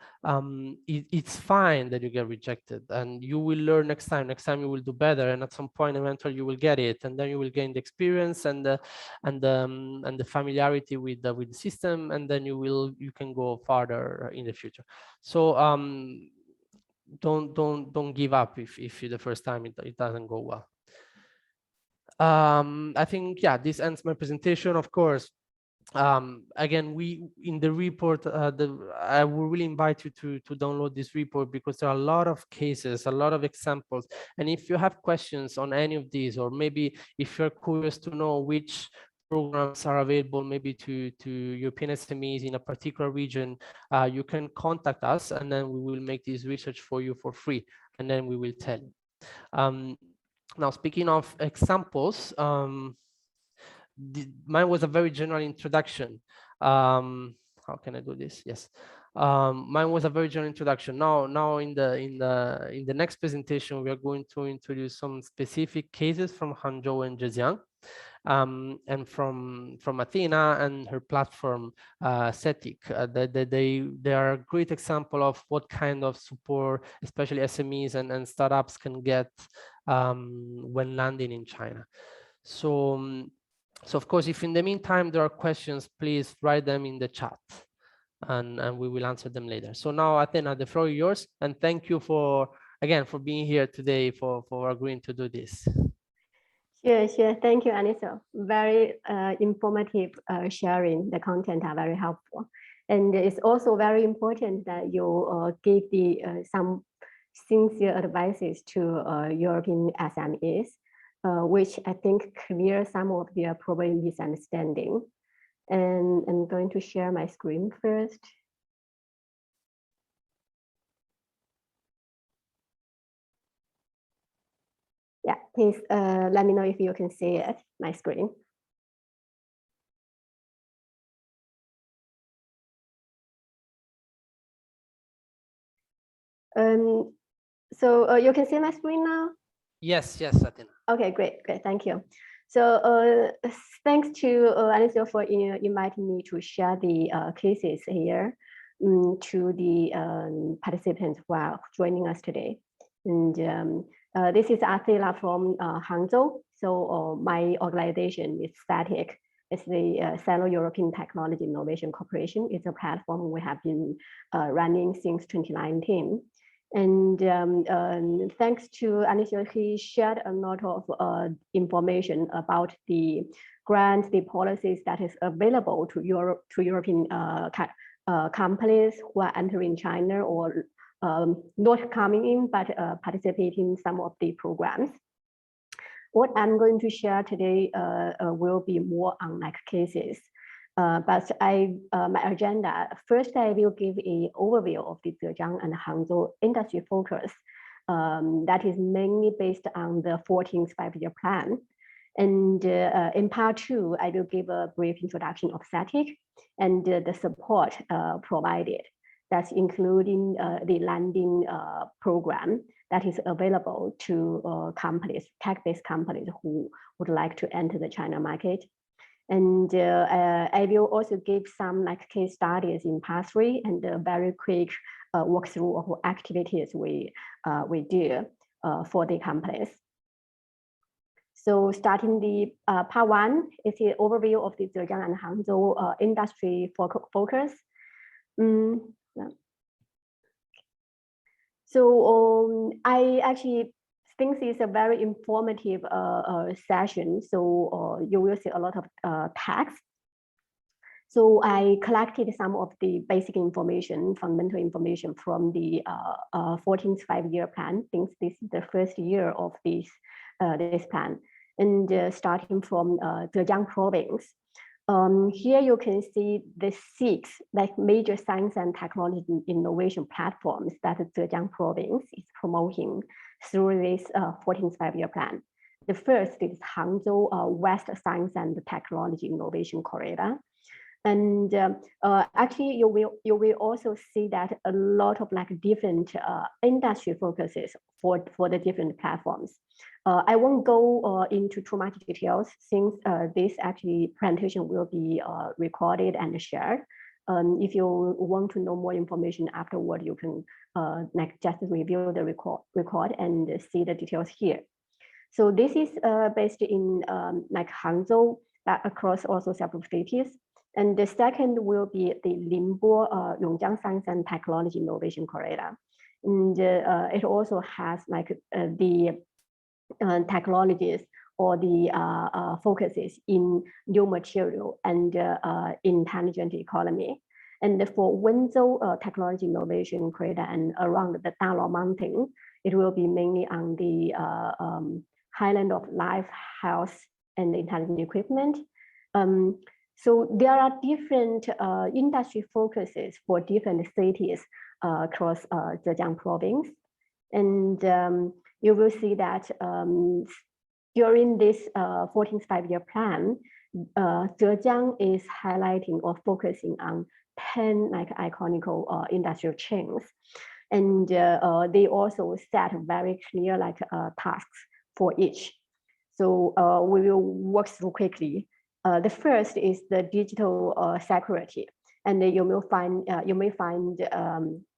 It's fine that you get rejected, and you will learn next time you will do better, and at some point eventually you will get it, and then you will gain the experience and the familiarity with the system, and then you can go farther in the future. So don't give up if the first time it doesn't go well. I think, yeah, this ends my presentation. Of course, again, we in the report, I will really invite you to download this report, because there are a lot of cases, a lot of examples, and if you have questions on any of these, or maybe if you're curious to know which programs are available maybe to European SMEs in a particular region, you can contact us, and then we will make this research for you for free, and then we will tell you. Now, speaking of examples, mine was a very general introduction. How can I do this? Yes. Mine was a very general introduction. Now in the next presentation, we are going to introduce some specific cases from Hangzhou and Zhejiang, and from Athena and her platform, CETIC. They are a great example of what kind of support, especially SMEs and startups, can get when landing in China. So of course, if in the meantime there are questions, please write them in the chat, and we will answer them later. So now, Athena, the floor is yours, and thank you again for being here today, for agreeing to do this. Sure. Thank you, Anissa. Very informative sharing. The content are very helpful. And it's also very important that you give some sincere advices to European SMEs, which I think clear some of their probably misunderstanding. And I'm going to share my screen first. Yeah, please let me know if you can see it, my screen. So you can see my screen now? Yes, Athena. Okay, great, thank you. So thanks to Alicia for inviting me to share the cases here to the participants who are joining us today. And this is Athena from Hangzhou. So my organization is STATIC. It's the Sino-European Technology Innovation Corporation. It's a platform we have been running since 2019. And thanks to Anisha, he shared a lot of information about the grants, the policies that is available to European companies who are entering China or not coming in, but participating in some of the programs. What I'm going to share today will be more on like cases. But my agenda, first I will give an overview of the Zhejiang and Hangzhou industry focus that is mainly based on the 14th five-year plan. And in part two, I will give a brief introduction of SATIC and the support provided. That's including the landing program that is available to companies, tech-based companies who would like to enter the China market. And I will also give some like case studies in part three and a very quick walkthrough of activities we do for the companies. So starting the part one is the overview of the Zhejiang and Hangzhou industry focus. So I actually think it's a very informative session. So you will see a lot of text. So I collected some of the basic information, fundamental information from the 14th five-year plan. Since this is the first year of this plan, and starting from Zhejiang province. Here you can see the 6 like major science and technology innovation platforms that Zhejiang province is promoting through this 14th five-year plan. The first is Hangzhou West Science and Technology Innovation Corridor. And actually, you will also see that a lot of like different industry focuses for the different platforms. I won't go into too much details since this actually presentation will be recorded and shared. If you want to know more information afterward, you can like just review the record and see the details here. So this is based in like Hangzhou, across also several cities. And the second will be the Ningbo Yongjiang Science and Technology Innovation Corridor. And it also has like the technologies or the focuses in new material and intelligent economy. And for Wenzhou Technology Innovation Corridor and around the Dalao Mountain, it will be mainly on the highland of life, health, and intelligent equipment. So there are different industry focuses for different cities across Zhejiang province. And you will see that during this 14th five-year plan, Zhejiang is highlighting or focusing on 10 like iconic industrial chains. And they also set very clear like tasks for each. So we will walk through quickly. The first is the digital security, and you may find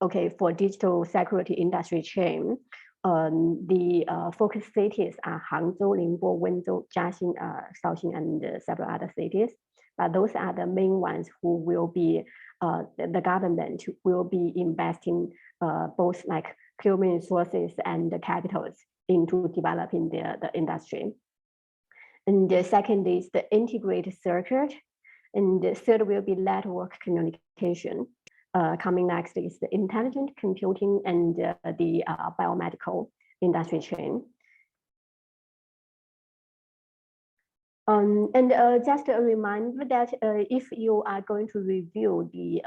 okay, for digital security industry chain, the focus cities are Hangzhou, Ningbo, Wenzhou, Jiaxing, Shaoxing, and several other cities. But those are the main ones who will be the government will be investing both like human resources and the capitals into developing the industry. And the second is the integrated circuit. And the third will be network communication. Coming next is the intelligent computing and the biomedical industry chain. And just a reminder that if you are going to review the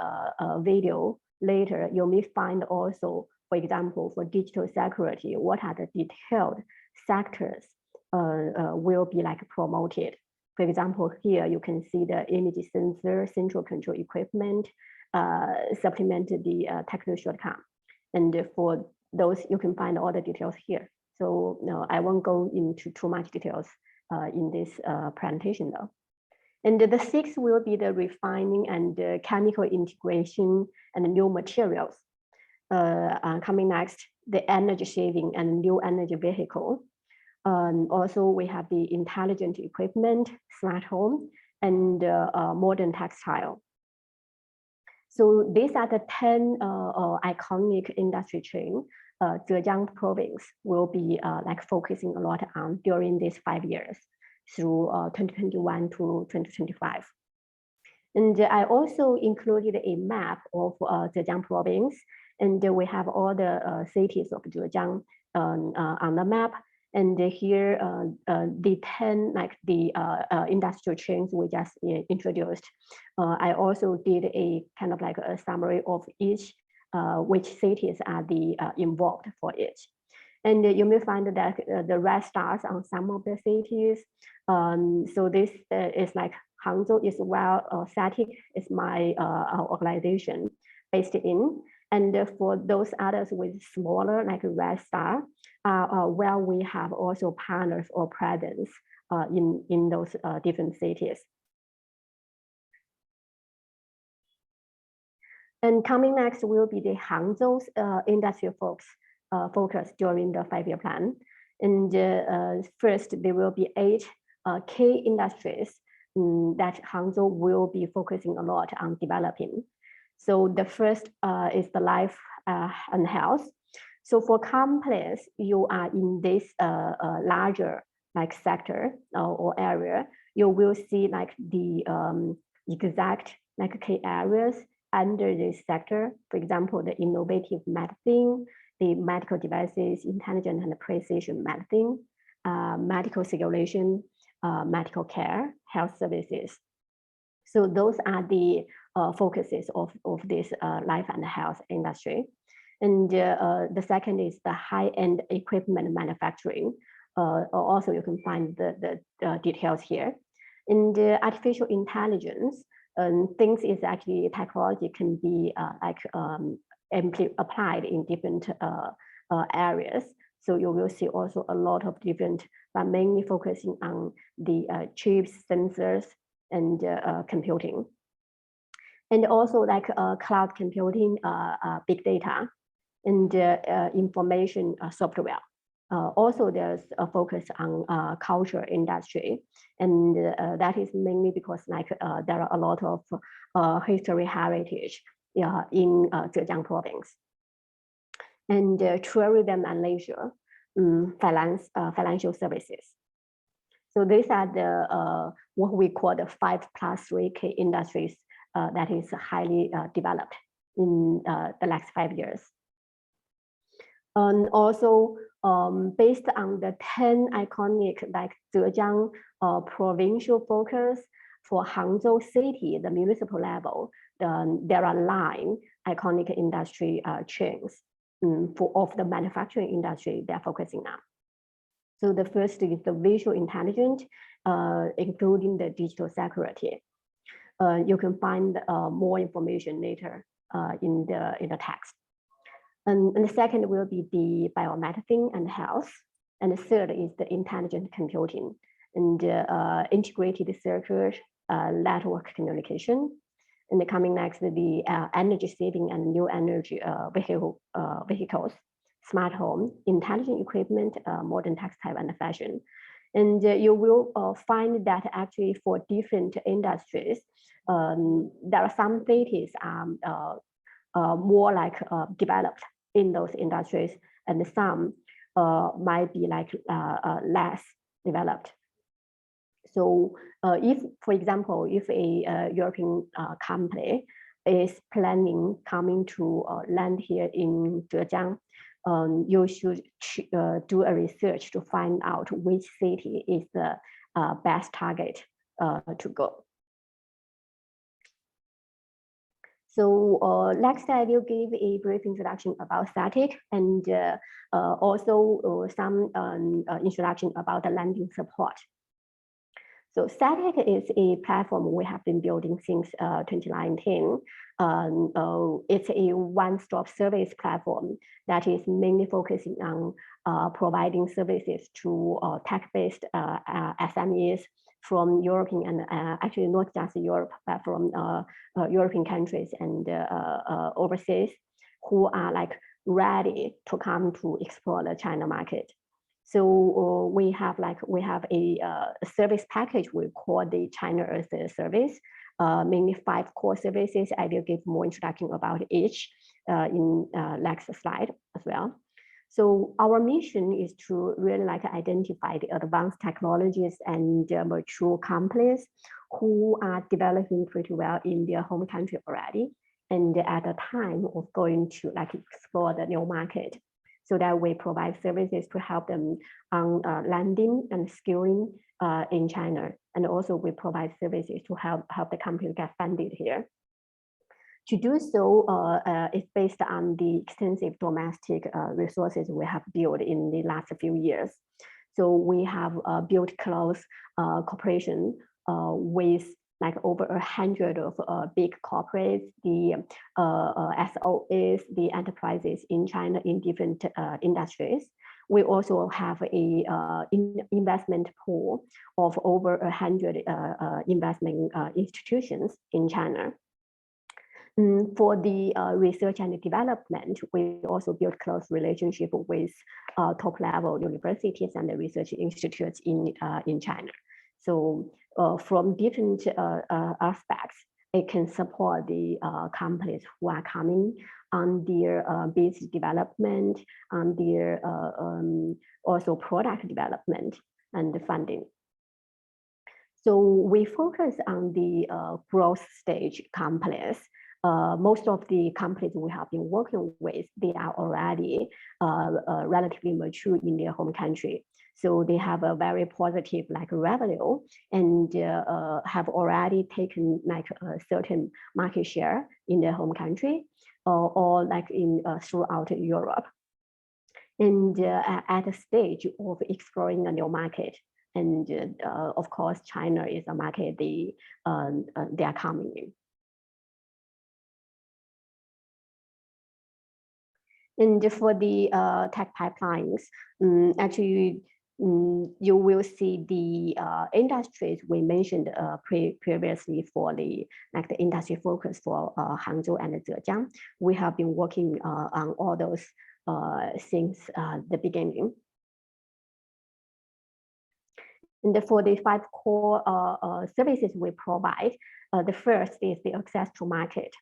video later, you may find also, for example, for digital security, what are the detailed sectors will be like promoted. For example, here you can see the image sensor, central control equipment, supplemented the technical shortcut. And for those, you can find all the details here. So no, I won't go into too much details in this presentation though. And the sixth will be the refining and chemical integration and new materials. Coming next, the energy saving and new energy vehicle. Also, we have the intelligent equipment, smart home, and modern textile. So these are the 10 iconic industry chain. Zhejiang province will be like focusing a lot on during these 5 years through 2021 to 2025. And I also included a map of Zhejiang province, and we have all the cities of Zhejiang on the map. And here, the 10 like the industrial chains we just introduced. I also did a kind of like a summary of each, which cities are the involved for each. And you may find that the red stars on some of the cities. So this is like Hangzhou is where SATIC is my organization based in. And for those others with smaller, like red star, where we have also partners or presence in those different cities. And coming next will be the Hangzhou's industry focus during the 5-year plan. And first, there will be 8 key industries that Hangzhou will be focusing a lot on developing. So the first is the life and health. So for companies, you are in this larger like sector or area, you will see like the exact like key areas under this sector. For example, the innovative medicine, the medical devices, intelligent and precision medicine, medical circulation, medical care, health services. So those are the focuses of this life and health industry. And the second is the high-end equipment manufacturing. Also, you can find the details here. And artificial intelligence, things is actually technology can be like applied in different areas. So you will see also a lot of different, but mainly focusing on the chips, sensors, and computing. And also like cloud computing, big data, and information software. Also, there's a focus on culture industry, and that is mainly because like there are a lot of history heritage in Zhejiang province. And tourism and leisure, financial services. So these are the what we call the 5+3 key industries that is highly developed in the last 5 years. And also based on the 10 iconic like Zhejiang provincial focus for Hangzhou city, the municipal level, there are 9 iconic industry chains of the manufacturing industry they're focusing on. So the first is the visual intelligence, including the digital security. You can find more information later in the text. And the second will be the biomedicine and health. And the third is the intelligent computing and integrated circuit network communication. And coming next, the energy saving and new energy vehicles, smart home, intelligent equipment, modern textile and fashion. And you will find that actually for different industries, there are some cities more like developed in those industries, and some might be like less developed. So if, for example, if a European company is planning coming to land here in Zhejiang, you should do a research to find out which city is the best target to go. So next, I will give a brief introduction about SATIC and also some introduction about the lending support. So SATIC is a platform we have been building since 2019. It's a one-stop service platform that is mainly focusing on providing services to tech-based SMEs from European and actually not just Europe, but from European countries and overseas who are like ready to come to explore the China market. So we have a service package we call the China Earth service, mainly 5 core services. I will give more introduction about each in next slide as well. So our mission is to really like identify the advanced technologies and mature companies who are developing pretty well in their home country already, and at the time of going to like explore the new market, so that we provide services to help them on landing and skilling in China, and also we provide services to help the company get funded here. To do so, it's based on the extensive domestic resources we have built in the last few years. So we have built close cooperation with like over 100 of big corporates, the SOEs, the enterprises in China in different industries. We also have a investment pool of over 100 investment institutions in China. For the research and development, we also build close relationship with top level universities and the research institutes in China. So from different aspects, it can support the companies who are coming on their business development, on their also product development and funding. So we focus on the growth stage companies. Most of the companies we have been working with, they are already relatively mature in their home country. So they have a very positive like revenue and have already taken like a certain market share in their home country or like in throughout Europe. And at a stage of exploring a new market. And of course, China is a market they are coming in. And for the tech pipelines, actually, you will see the industries we mentioned previously for the like the industry focus for Hangzhou and Zhejiang. We have been working on all those since the beginning. And for the 5 core services we provide, the first is the access to market.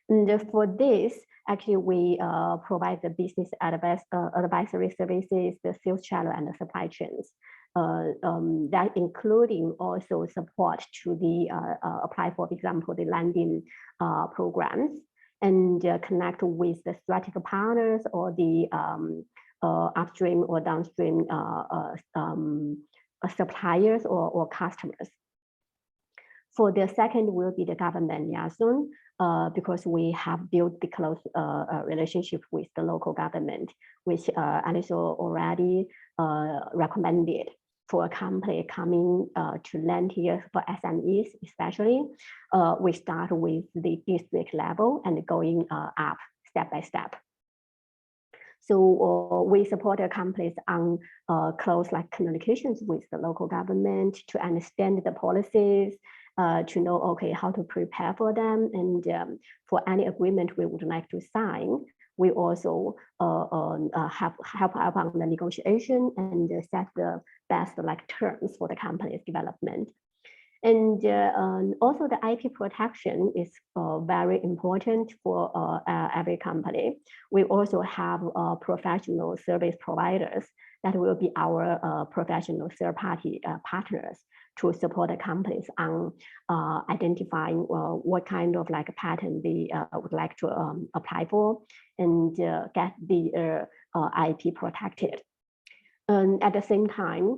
And for this, actually, we provide the business advisory services, the sales channel, and the supply chains. That including also support to the apply for example, the landing programs, and connect with the strategic partners or the upstream or downstream suppliers or customers. For the second will be the government liaison, because we have built the close relationship with the local government, which Alice already recommended for a company coming to land here for SMEs, especially. We start with the district level and going up step by step. So we support the companies on close like communications with the local government to understand the policies, to know, okay, how to prepare for them. And for any agreement we would like to sign, we also help out on the negotiation and set the best like terms for the company's development. And also the IP protection is very important for every company. We also have professional service providers that will be our professional third-party partners to support the companies on identifying what kind of like patent they would like to apply for and get the IP protected. And at the same time,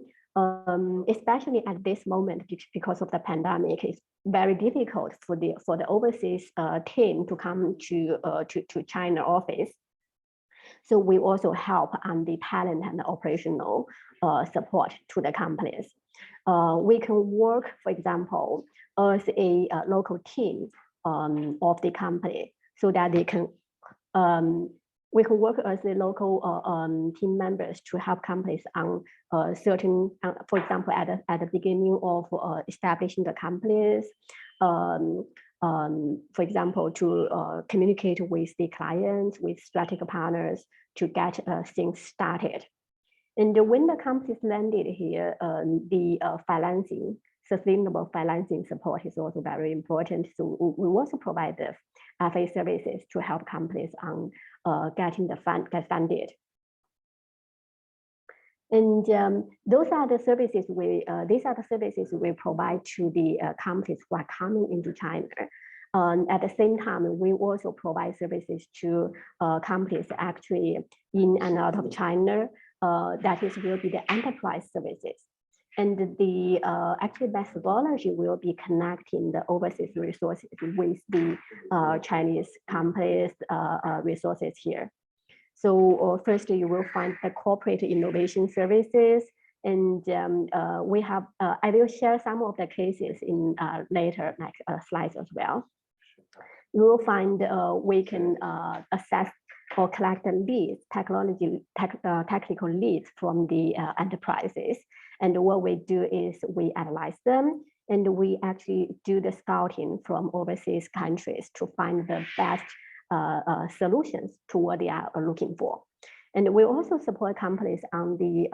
especially at this moment, because of the pandemic, it's very difficult for the overseas team to come to China office. So we also help on the talent and the operational support to the companies. We can work, for example, as a local team of the company, so that they can we can work as the local team members to help companies on certain, for example, at the beginning of establishing the companies, for example, to communicate with the clients, with strategic partners to get things started. And when the companies landed here, the financing, sustainable financing support is also very important. So we also provide the FA services to help companies on getting the get funded. And those are the services these are the services we provide to the companies who are coming into China. At the same time, we also provide services to companies actually in and out of China. That is will be the enterprise services. And the actually methodology will be connecting the overseas resources with the Chinese companies' resources here. So first, you will find the corporate innovation services. And we have, I will share some of the cases in later slides as well. You will find we can assess or collect the leads, technical leads from the enterprises. And what we do is we analyze them and we actually do the scouting from overseas countries to find the best solutions to what they are looking for. And we also support companies on the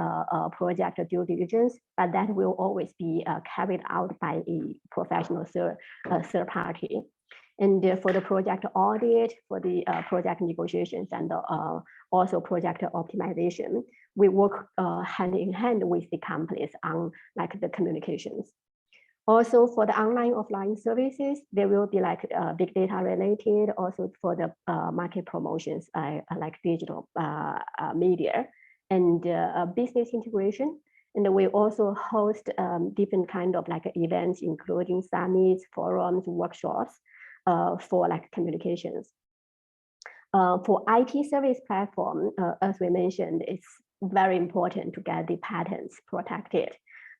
project due diligence, but that will always be carried out by a professional third party. And for the project audit, for the project negotiations, and also project optimization, we work hand in hand with the companies on like the communications. Also for the online offline services, there will be like big data related, also for the market promotions like digital media and business integration. And we also host different kind of like events, including summits, forums, workshops for like communications. For IT service platform, as we mentioned, it's very important to get the patents protected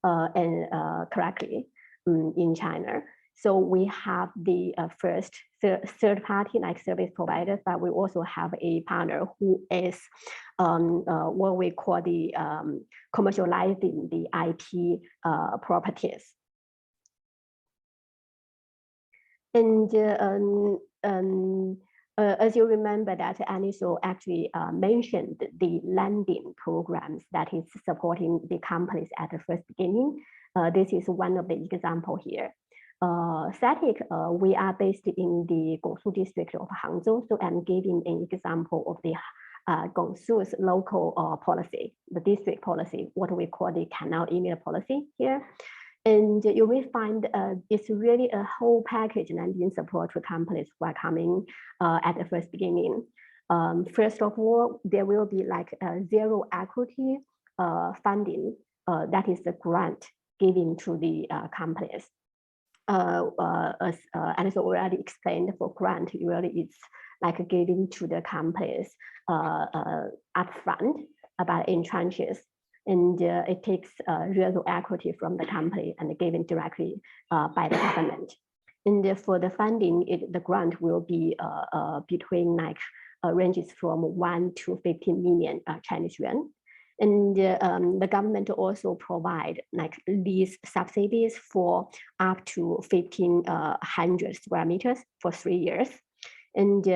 and correctly in China. So we have the first third party like service providers, but we also have a partner who is what we call the commercializing the IP properties. And as you remember that Aniso actually mentioned the lending programs that is supporting the companies at the first beginning. This is one of the example here. SATIC, we are based in the Gongsu district of Hangzhou. So I'm giving an example of the Gongsu's local policy, the district policy, what we call the canal email policy here. And you will find it's really a whole package lending support for companies who are coming at the first beginning. First of all, there will be like a zero equity funding, that is the grant given to the companies. As Aniso already explained, for grant, really it's like giving to the companies upfront, about in tranches. And it takes real equity from the company and given directly by the government. And for the funding, the grant will be between like ranges from 1 to 15 million Chinese yuan. And the government also provide like lease subsidies for up to 1,500 square meters for 3 years. And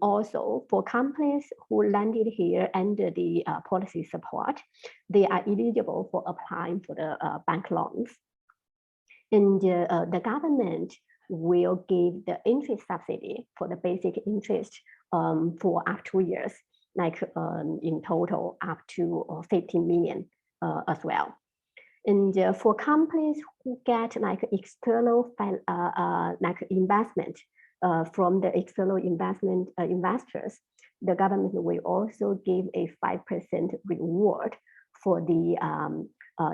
also for companies who landed here under the policy support, they are eligible for applying for the bank loans. And the government will give the interest subsidy for the basic interest for up to 2 years, like in total up to 15 million as well. And for companies who get like external like investment from the external investors, the government will also give a 5% reward for the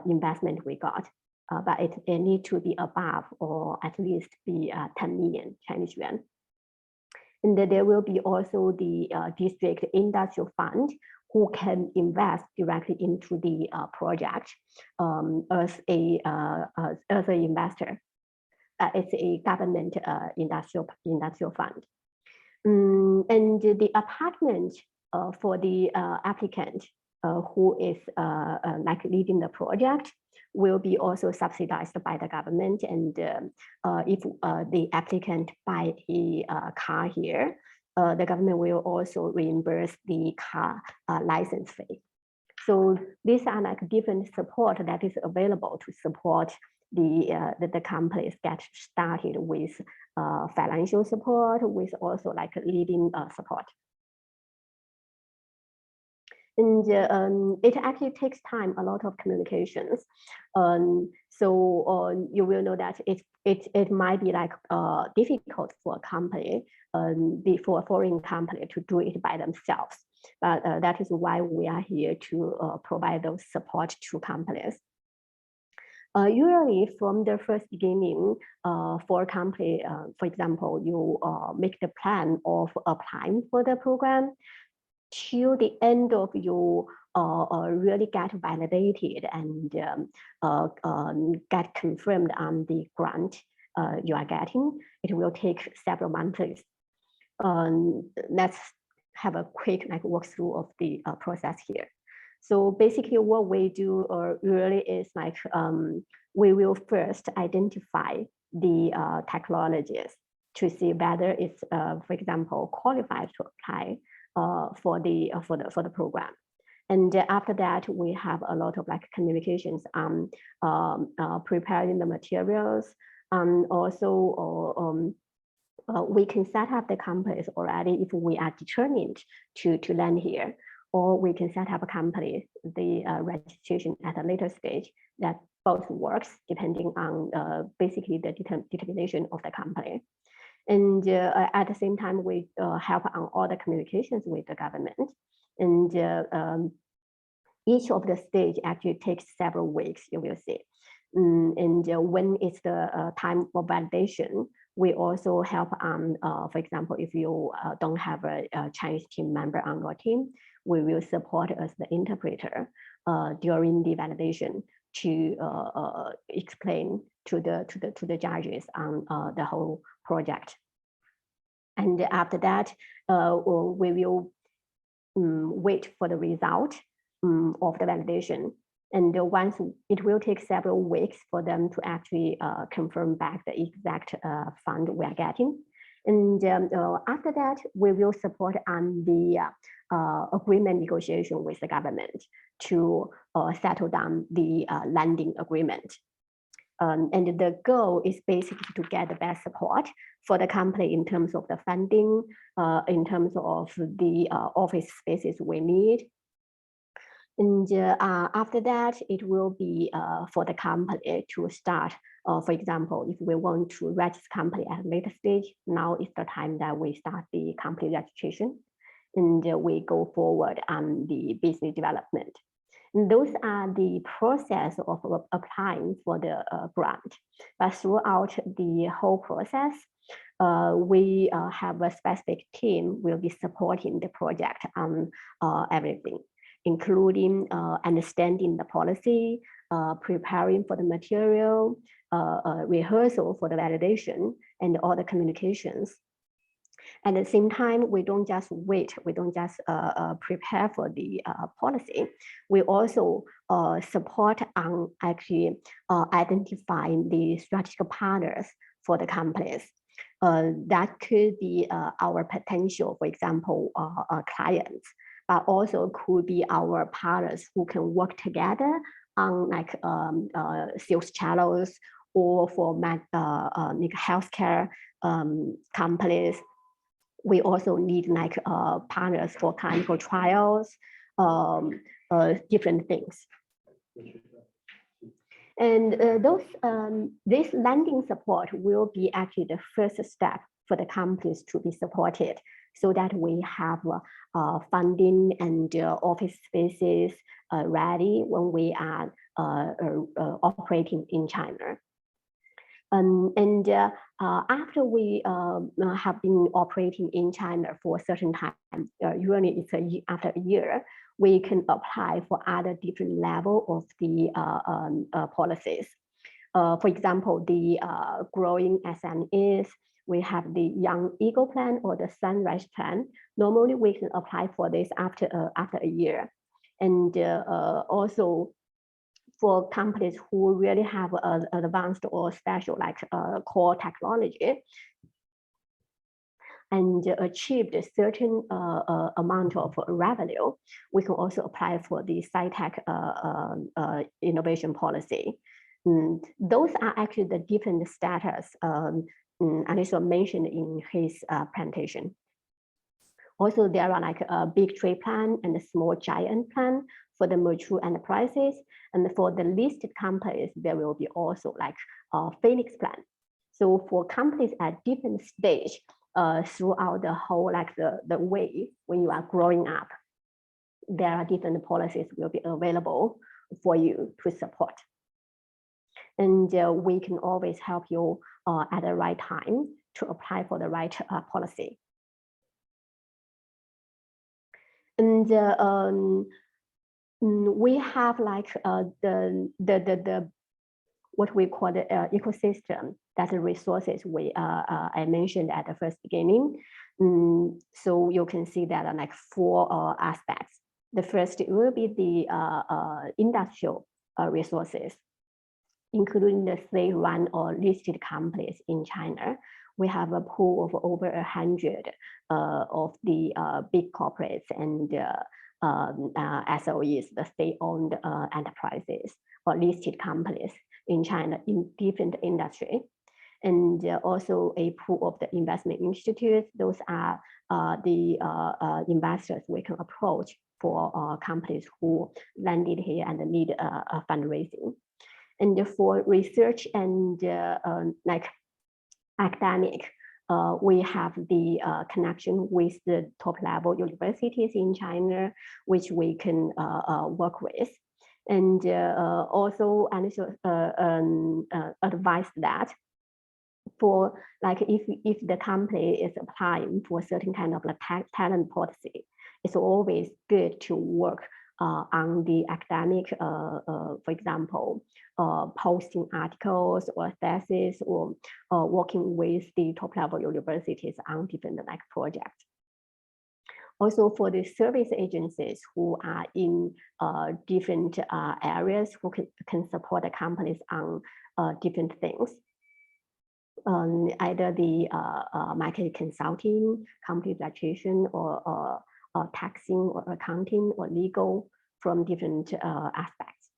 investment we got, but it need to be above or at least be 10 million Chinese yuan. And there will be also the district industrial fund who can invest directly into the project as an investor. It's a government industrial fund. And the apartment for the applicant who is like leading the project will be also subsidized by the government. And if the applicant buy a car here, the government will also reimburse the car license fee. So these are like different support that is available to support the companies get started with financial support, with also like leading support. And it actually takes time, a lot of communications. So you will know that it might be like difficult for a company, for a foreign company to do it by themselves. But that is why we are here to provide those support to companies. Usually from the first beginning, for a company, for example, you make the plan of applying for the program till the end of you really get validated and get confirmed on the grant you are getting. It will take several months. Let's have a quick walkthrough of the process here. So basically what we do really is we will first identify the technologies to see whether it's, for example, qualified to apply for the program. And after that, we have a lot of communications on preparing the materials. Also, we can set up the companies already if we are determined to land here, or we can set up a company, the registration at a later stage. That both works depending on basically the determination of the company. And at the same time, we help on all the communications with the government. And each of the stage actually takes several weeks, you will see. And when it's the time for validation, we also help on, for example, if you don't have a Chinese team member on your team, we will support as the interpreter during the validation to explain to the judges on the whole project. And after that, we will wait for the result of the validation. And once it will take several weeks for them to actually confirm back the exact fund we are getting. And after that, we will support on the agreement negotiation with the government to settle down the landing agreement. And the goal is basically to get the best support for the company in terms of the funding, in terms of the office spaces we need. And after that, it will be for the company to start. For example, if we want to register company at a later stage, now is the time that we start the company registration, and we go forward on the business development. And those are the process of applying for the grant. But throughout the whole process, we have a specific team will be supporting the project on everything, including understanding the policy, preparing for the material, rehearsal for the validation, and all the communications. At the same time, we don't just wait, we don't just prepare for the policy. We also support on actually identifying the strategic partners for the companies. That could be our potential, for example, clients, but also could be our partners who can work together on sales channels, or for healthcare companies. We also need partners for clinical trials, different things. And this landing support will be actually the first step for the companies to be supported, so that we have funding and office spaces ready when we are operating in China. And after we have been operating in China for a certain time, usually it's after a year, we can apply for other different level of the policies. For example, the growing SMEs, we have the Young Eagle Plan or the Sunrise Plan. Normally, we can apply for this after a year. And also, for companies who really have advanced or special core technology and achieved a certain amount of revenue, we can also apply for the SciTech innovation policy. Those are actually the different status Anisha mentioned in his presentation. Also, there are like a big tree plan and a small giant plan for the mature enterprises. And for the listed companies, there will be also like a Phoenix plan. So for companies at different stage throughout the whole, like the way when you are growing up, there are different policies will be available for you to support. And we can always help you at the right time to apply for the right policy. And we have like the what we call the ecosystem, that's the resources I mentioned at the first beginning. So you can see that are like 4 aspects. The first will be the industrial resources, including the state-run or listed companies in China. We have a pool of over 100 of the big corporates and SOEs, the state-owned enterprises or listed companies in China in different industry. And also a pool of the investment institutes. Those are the investors we can approach for companies who landed here and need a fundraising. And for research and like academic, we have the connection with the top level universities in China, which we can work with. And also advise that for like if the company is applying for certain kind of like talent policy, it's always good to work on the academic, for example, posting articles or thesis, or working with the top level universities on different like projects. Also for the service agencies who are in different areas who can support the companies on different things. Either the market consulting, company registration, or taxing, or accounting, or legal, from different aspects.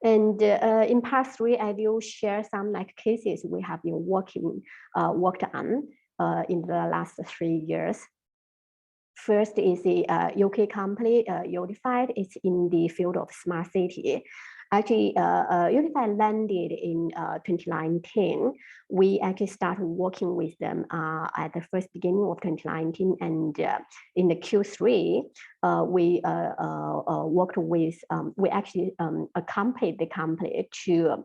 And in part 3, I will share some like cases we have been worked on in the last 3 years. First is the UK company, Unified. It's in the field of smart city. Actually, Unified landed in 2019. We actually started working with them at the first beginning of 2019, and in the Q3, we worked with, we actually accompanied the company to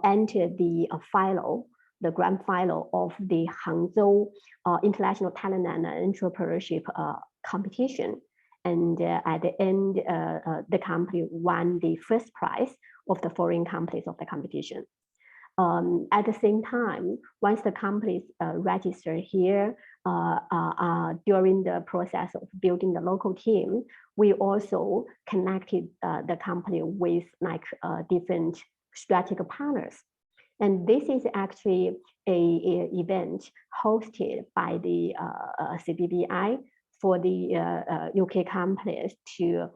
enter the the grand final of the Hangzhou International Talent and Entrepreneurship competition. And at the end, the company won the first prize of the foreign companies of the competition. At the same time, once the companies register here, during the process of building the local team, we also connected the company with like different strategic partners. And this is actually a event hosted by the CBBI for the UK companies to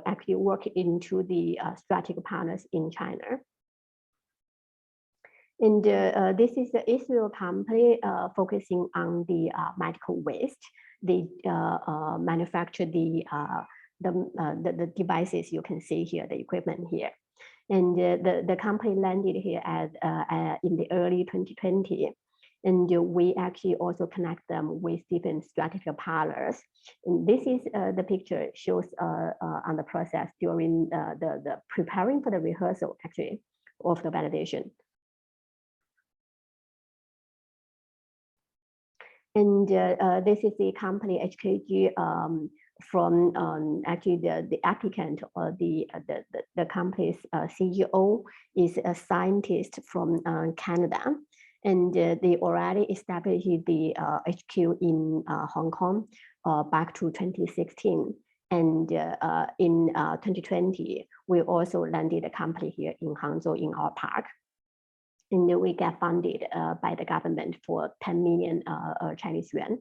actually work into the strategic partners in China. And this is the Israel company focusing on the medical waste. They manufacture the devices you can see here, the equipment here. And the company landed here in the early 2020. And we actually also connect them with different strategic partners. And this is the picture shows on the process during the preparing for the rehearsal actually of the validation. And this is the company HKG from actually the applicant or the company's CEO is a scientist from Canada. And they already established the HQ in Hong Kong back to 2016. And in 2020, we also landed a company here in Hangzhou in our park. And we get funded by the government for 10 million Chinese yuan.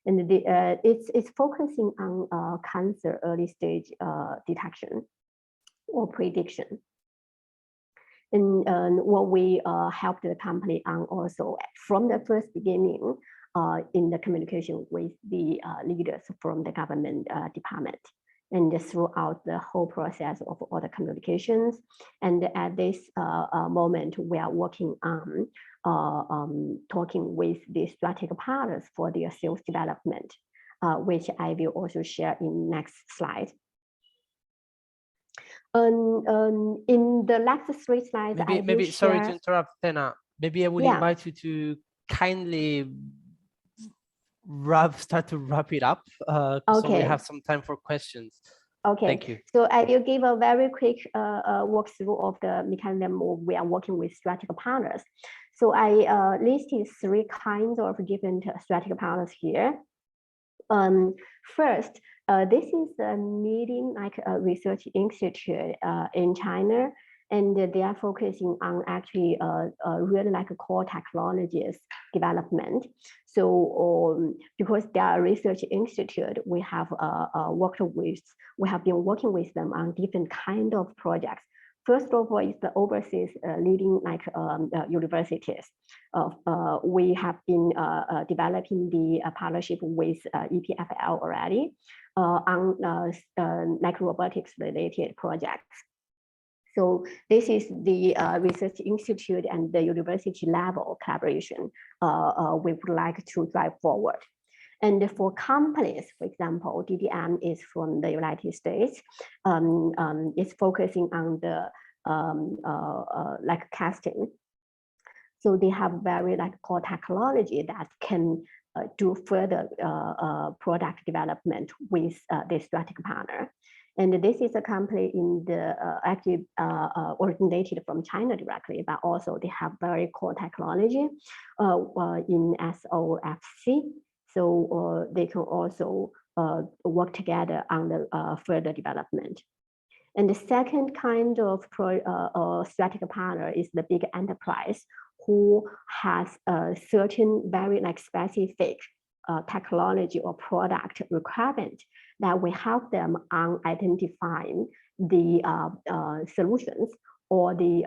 And it's focusing on cancer early stage detection or prediction. And what we helped the company on also from the first beginning, in the communication with the leaders from the government department. And throughout the whole process of all the communications. And at this moment, we are working on talking with the strategic partners for their sales development, which I will also share in next slide. In the last 3 slides, maybe sorry to interrupt, Tena. Maybe I would invite you to kindly start to wrap it up, so we have some time for questions. Okay. Thank you. So I will give a very quick walkthrough of the mechanism we are working with strategic partners. So I listed 3 kinds of different strategic partners here. First, this is a leading research institute in China, and they are focusing on actually really core technologies development. So because they are a research institute, we have been working with them on different kind of projects. First of all, is the overseas leading universities. We have been developing the partnership with EPFL already on robotics related projects. So this is the research institute and the university level collaboration we would like to drive forward. And for companies, for example, DDM is from the United States. It's focusing on the casting. So they have very core technology that can do further product development with the strategic partner. And this is a company in the actually originated from China directly, but also they have very core technology in SOFC. So they can also work together on the further development. And the second kind of strategic partner is the big enterprise who has a certain very specific technology or product requirement that we help them on identifying the solutions or the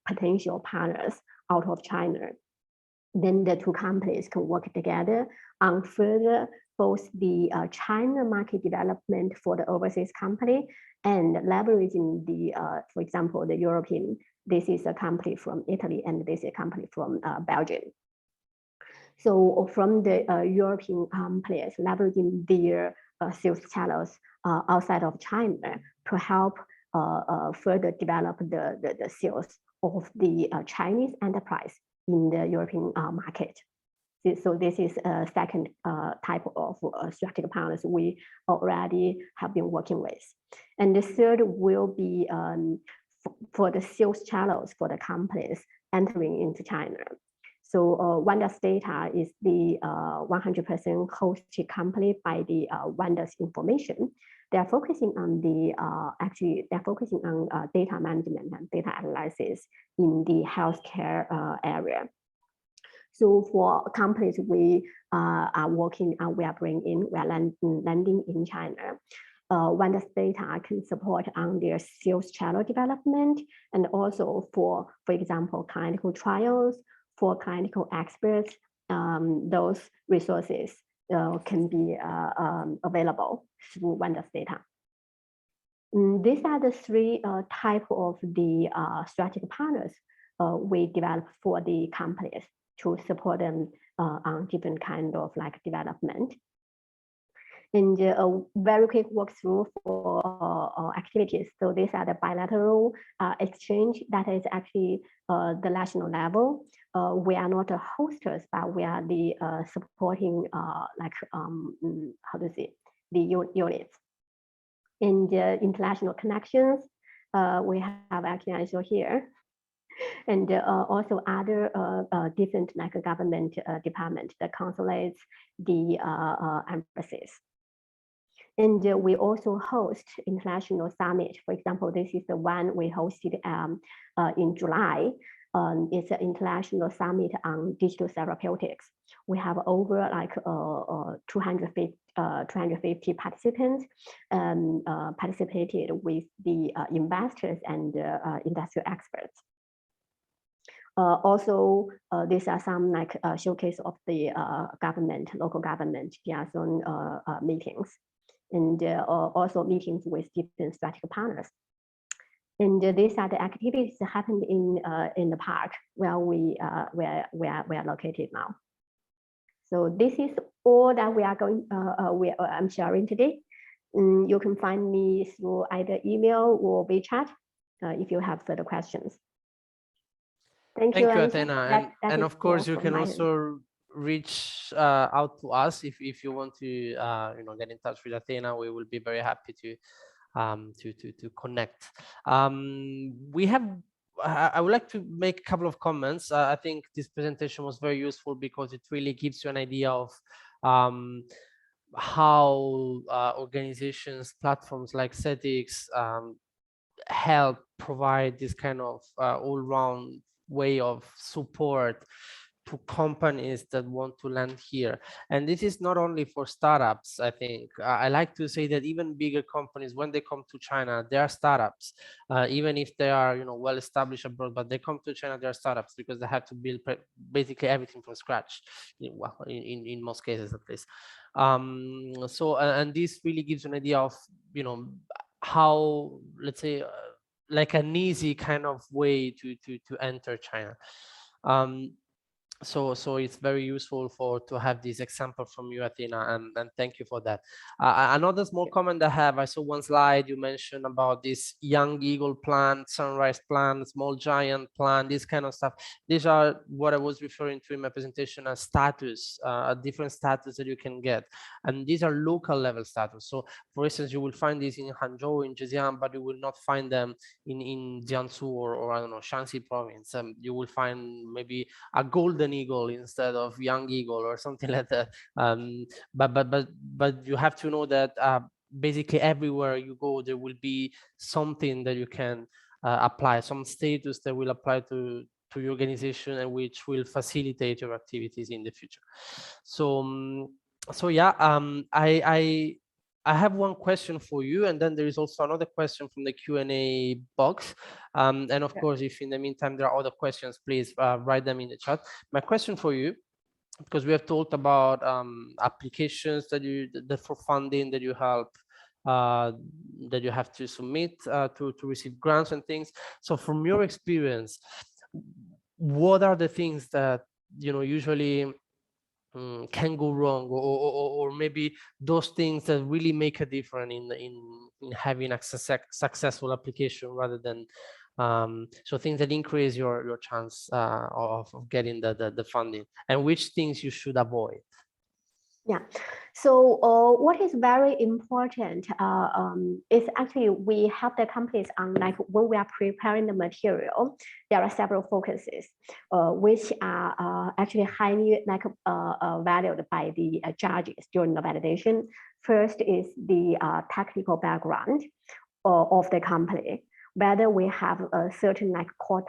potential partners out of China. Then the 2 companies can work together on further both the China market development for the overseas company and leveraging the, for example, the European. This is a company from Italy and this is a company from Belgium. So from the European companies leveraging their sales channels outside of China to help further develop the sales of the Chinese enterprise in the European market. So this is a second type of strategic partners we already have been working with. And the third will be for the sales channels for the companies entering into China. So Wonders Data is the 100% hosted company by the Wonders Information. They are focusing on the data management and data analysis in the healthcare area. So for companies we are working on, we are bringing in, we are landing in China. Wonders Data can support on their sales channel development and also for example, clinical trials, for clinical experts, those resources can be available through Wonders Data. These are the 3 types of the strategic partners we develop for the companies to support them on different kind of development. And a very quick walkthrough for activities. So these are the bilateral exchange that is actually the national level. We are not the hosters, but we are the supporting the units. In the international connections, we have actually also here. And also other different government department, the consulates, the embassies. And we also host international summit. For example, this is the one we hosted in July. It's an international summit on digital therapeutics. We have over 250 participants participated with the investors and industrial experts. Also, these are some like showcase of the government, local government liaison meetings, and also meetings with different strategic partners. And these are the activities that happened in the park where we are located now. So this is all that we are going. I'm sharing today. You can find me through either email or WeChat if you have further questions. Thank you, Athena. And of course, you can also reach out to us if you want to get in touch with Athena. We will be very happy to connect. I would like to make a couple of comments. I think this presentation was very useful because it really gives you an idea of how organizations, platforms like CETIX help provide this kind of all-round way of support to companies that want to land here. And this is not only for startups. I think I like to say that even bigger companies, when they come to China, they are startups, even if they are well established abroad, but they come to China, they are startups because they have to build basically everything from scratch, well, in most cases at least. So and this really gives you an idea of how, let's say, like an easy kind of way to enter China. So it's very useful to have this example from you, Athena, and thank you for that. Another small comment I have, I saw one slide you mentioned about this young eagle plant, sunrise plant, small giant plant, this kind of stuff. These are what I was referring to in my presentation as status, a different status that you can get, and these are local level status. So for instance, you will find this in Hangzhou, in Zhejiang, but you will not find them in Jiangsu or I don't know, Shanxi province. You will find maybe a golden eagle instead of young eagle or something like that. But you have to know that basically everywhere you go, there will be something that you can apply, some status that will apply to your organization and which will facilitate your activities in the future. So so yeah, I have one question for you, and then there is also another question from the Q&A box. And of course, if in the meantime there are other questions, please write them in the chat. My question for you, because we have talked about applications that for funding that you help, that you have to submit to receive grants and things. So from your experience, what are the things that usually can go wrong, or maybe those things that really make a difference in having a successful application, rather than so things that increase your chance of getting the funding, and which things you should avoid? Yeah, so what is very important is actually we help the companies on, like, when we are preparing the material, there are several focuses which are actually highly valued by the judges during the validation. First is the technical background of the company, whether we have a certain core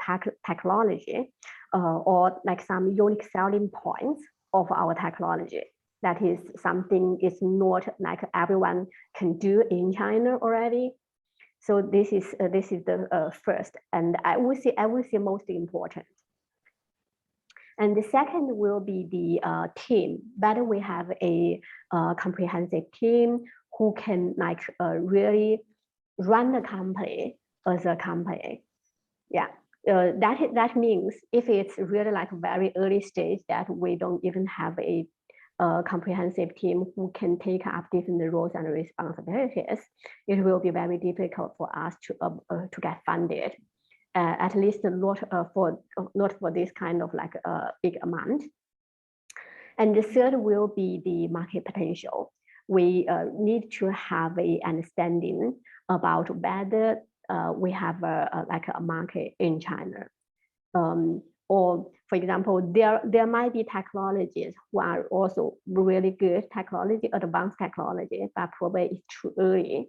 technology or some unique selling points of our technology. That is something is not like everyone can do in China already. So this is the first, and I would say most important. And the second will be the team. Whether we have a comprehensive team who can really run the company as a company. Yeah. That means if it's really very early stage that we don't even have a comprehensive team who can take up different roles and responsibilities, it will be very difficult for us to get funded, at least not for this kind of big amount. And the third will be the market potential. We need to have a understanding about whether we have a market in China. Or for example, there might be technologies who are also really good technology, advanced technology, but probably it's too early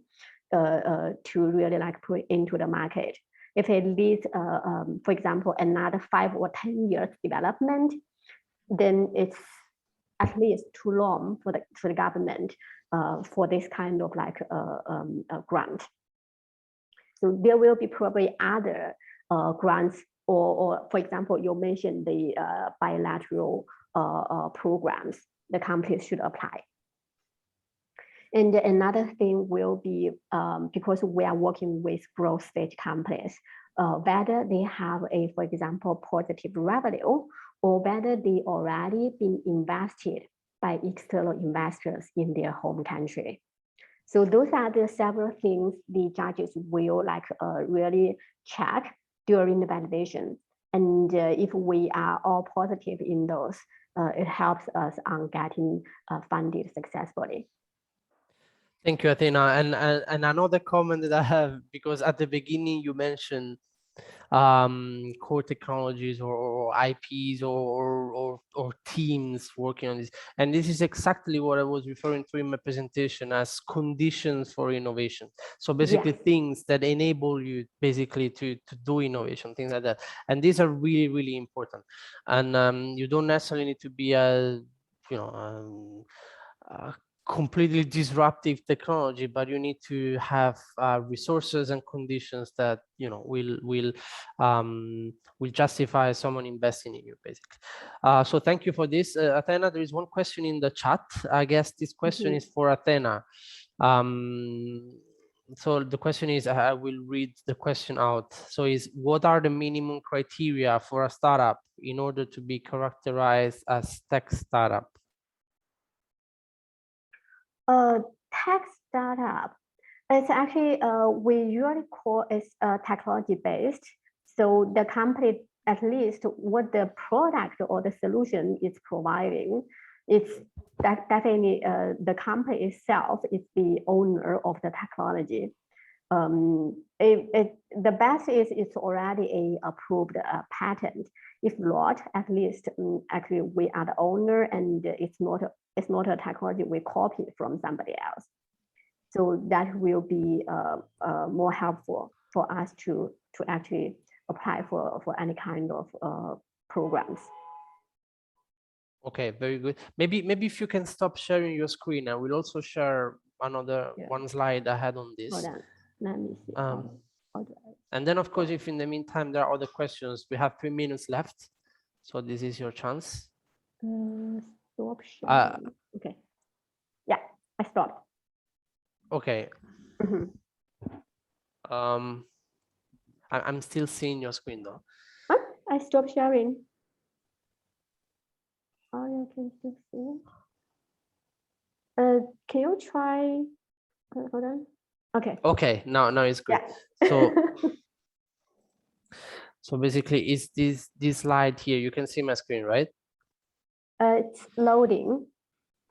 to really put into the market. If it needs, for example, another 5 or 10 years development, then it's at least too long for the government for this kind of grant. So there will be probably other grants, or for example, you mentioned the bilateral programs the companies should apply. And another thing will be, because we are working with growth stage companies, whether they have a, for example, positive revenue, or whether they already been invested by external investors in their home country. So those are the several things the judges will really check during the validation. And if we are all positive in those, it helps us on getting funded successfully. Thank you, Athena. And another comment that I have, because at the beginning you mentioned core technologies or IPs or teams working on this. And this is exactly what I was referring to in my presentation as conditions for innovation. So basically things that enable you basically to do innovation, things like that. And these are really, really important. And you don't necessarily need to be a, completely disruptive technology, but you need to have resources and conditions that will justify someone investing in you, basically. So thank you for this, Athena. There is one question in the chat. I guess this question is for Athena. So the question is, I will read the question out. So is, what are the minimum criteria for a startup in order to be characterized as tech startup? Tech startup, it's actually, we usually call it technology based. So the company, at least what the product or the solution is providing, it's definitely the company itself is the owner of the technology. The best is it's already a approved patent. If not, at least actually we are the owner, and it's not a technology we copy from somebody else. So that will be more helpful for us to actually apply for any kind of programs. Okay, very good. Maybe if you can stop sharing your screen, I will also share another one slide I had on this. Hold on, let me see. And then, of course, if in the meantime there are other questions, we have 3 minutes left, so this is your chance. Stop sharing. Okay. Yeah, I stopped. Okay. I'm still seeing your screen though. Huh? I stopped sharing. Oh, you can still see. Can you try? Hold on. Okay. Okay. Now it's good. Yeah. So basically, is this slide here? You can see my screen, right? It's loading.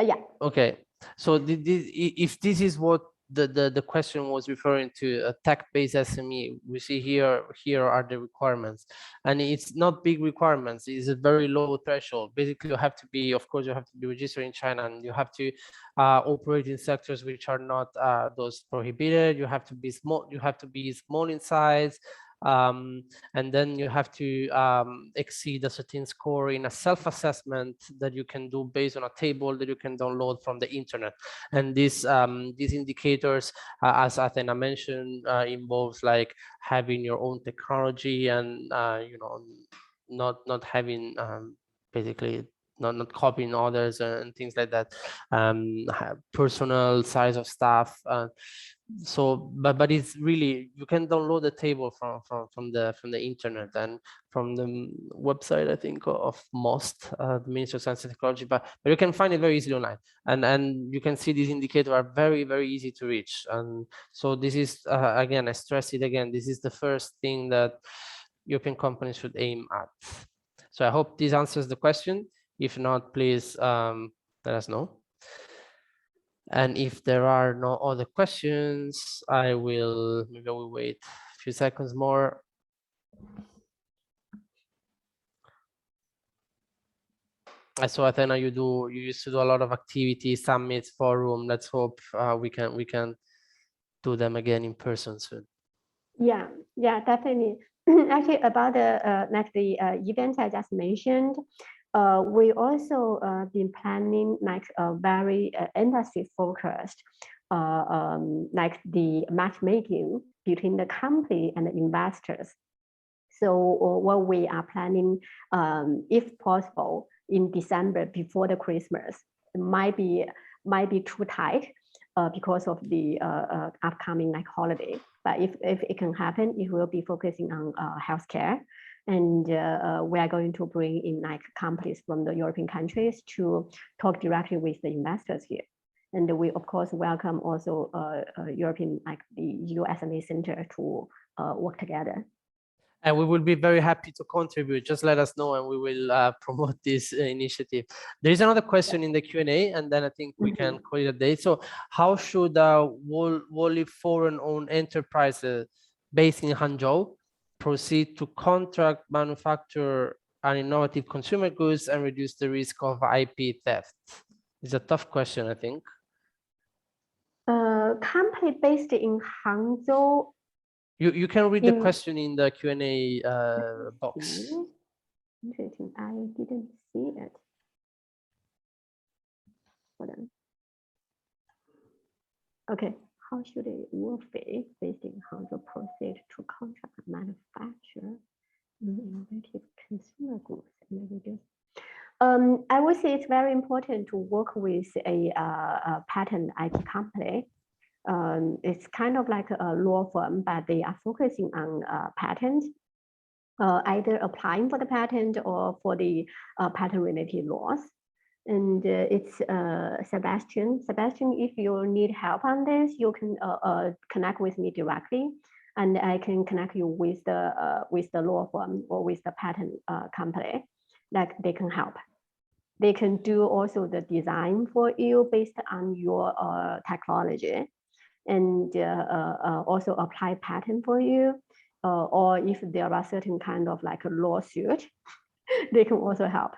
Yeah. Okay. So if this is what the question was referring to, a tech-based SME, we see here are the requirements, and it's not big requirements. It's a very low threshold. Basically, you have to be, of course, you have to be registered in China, and you have to operate in sectors which are not those prohibited. You have to be small. You have to be small in size. And then you have to exceed a certain score in a self-assessment that you can do based on a table that you can download from the internet. And these indicators, as Athena mentioned, involves like having your own technology and not having basically not copying others and things like that, personal size of staff. So but it's really, you can download the table from the internet and from the website, I think, of MOST, the Ministry of Science and Technology, but you can find it very easily online, and you can see these indicators are very, very easy to reach. And so this is again, I stress it again, this is the first thing that European companies should aim at. So I hope this answers the question. If not, please let us know. And if there are no other questions, maybe I will wait a few seconds more. I saw, Athena, you used to do a lot of activities, summits, forum. Let's hope we can do them again in person soon. Yeah, definitely. Actually, about the event I just mentioned, we also been planning like a very industry focused, like the matchmaking between the company and the investors. So what we are planning, if possible, in December before the Christmas, it might be too tight because of the upcoming like holiday. But if it can happen, it will be focusing on healthcare. And we are going to bring in like companies from the European countries to talk directly with the investors here. And we of course welcome also European, like the USME Center to work together. And we will be very happy to contribute. Just let us know and we will promote this initiative. There is another question in the Q&A, and then I think we can call it a day. So how should wholly foreign-owned enterprises based in Hangzhou proceed to contract, manufacture an innovative consumer goods and reduce the risk of IP theft? It's a tough question, I think. Company based in Hangzhou. You can read the question in the Q&A box. Interesting. I didn't see it. Hold on. Okay. How should a workforce based in Hangzhou proceed to contract manufacture innovative consumer goods and reduce? I would say it's very important to work with a patent IP company. It's kind of like a law firm, but they are focusing on patents, either applying for the patent or for the patent-related laws. And it's Sebastian. Sebastian, if you need help on this, you can connect with me directly, and I can connect you with the law firm or with the patent company, that they can help. They can do also the design for you based on your technology, and also apply patent for you. Or if there are certain kind of like a lawsuit, they can also help.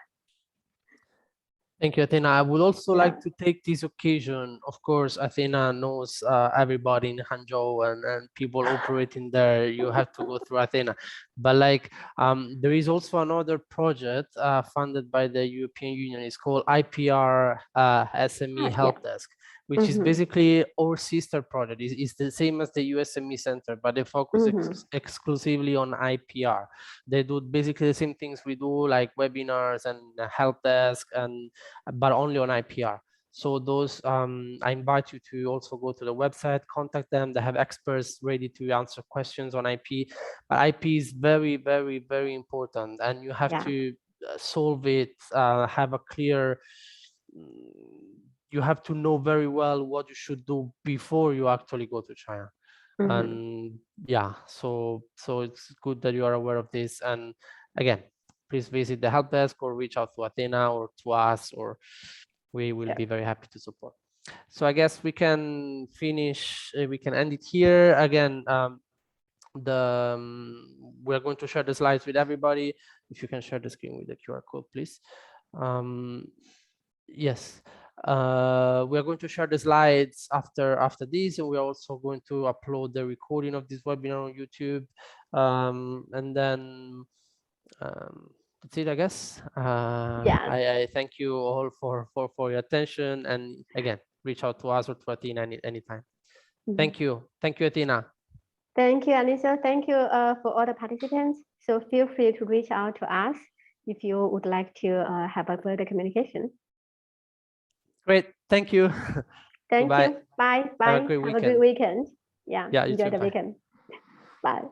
Thank you, Athena. I would also like to take this occasion. Of course, Athena knows everybody in Hangzhou and people operating there. You have to go through Athena. But like, there is also another project funded by the European Union. It's called IPR SME Help Desk, which is basically our sister project. It's the same as the USME Center, but they focus exclusively on IPR. They do basically the same things we do, like webinars and help desk, but only on IPR. So those, I invite you to also go to the website, contact them. They have experts ready to answer questions on IP. But IP is very, very, very important, and you have to solve it, have a clear, you have to know very well what you should do before you actually go to China. And yeah, so it's good that you are aware of this. And again, please visit the help desk or reach out to Athena or to us, or we will be very happy to support. So I guess we can finish, we can end it here. Again, we're going to share the slides with everybody. If you can share the screen with the QR code, please. Yes, we are going to share the slides after this, and we're also going to upload the recording of this webinar on YouTube. And then that's it, I guess. I thank you all for your attention, and again, reach out to us or to Athena anytime. Thank you, Athena. Thank you, Anissa. Thank you for all the participants. So feel free to reach out to us if you would like to have a further communication. Great, thank you. Thank you. Bye. Bye. Have a great weekend. Have a good weekend. Yeah, enjoy the too. weekend. Bye.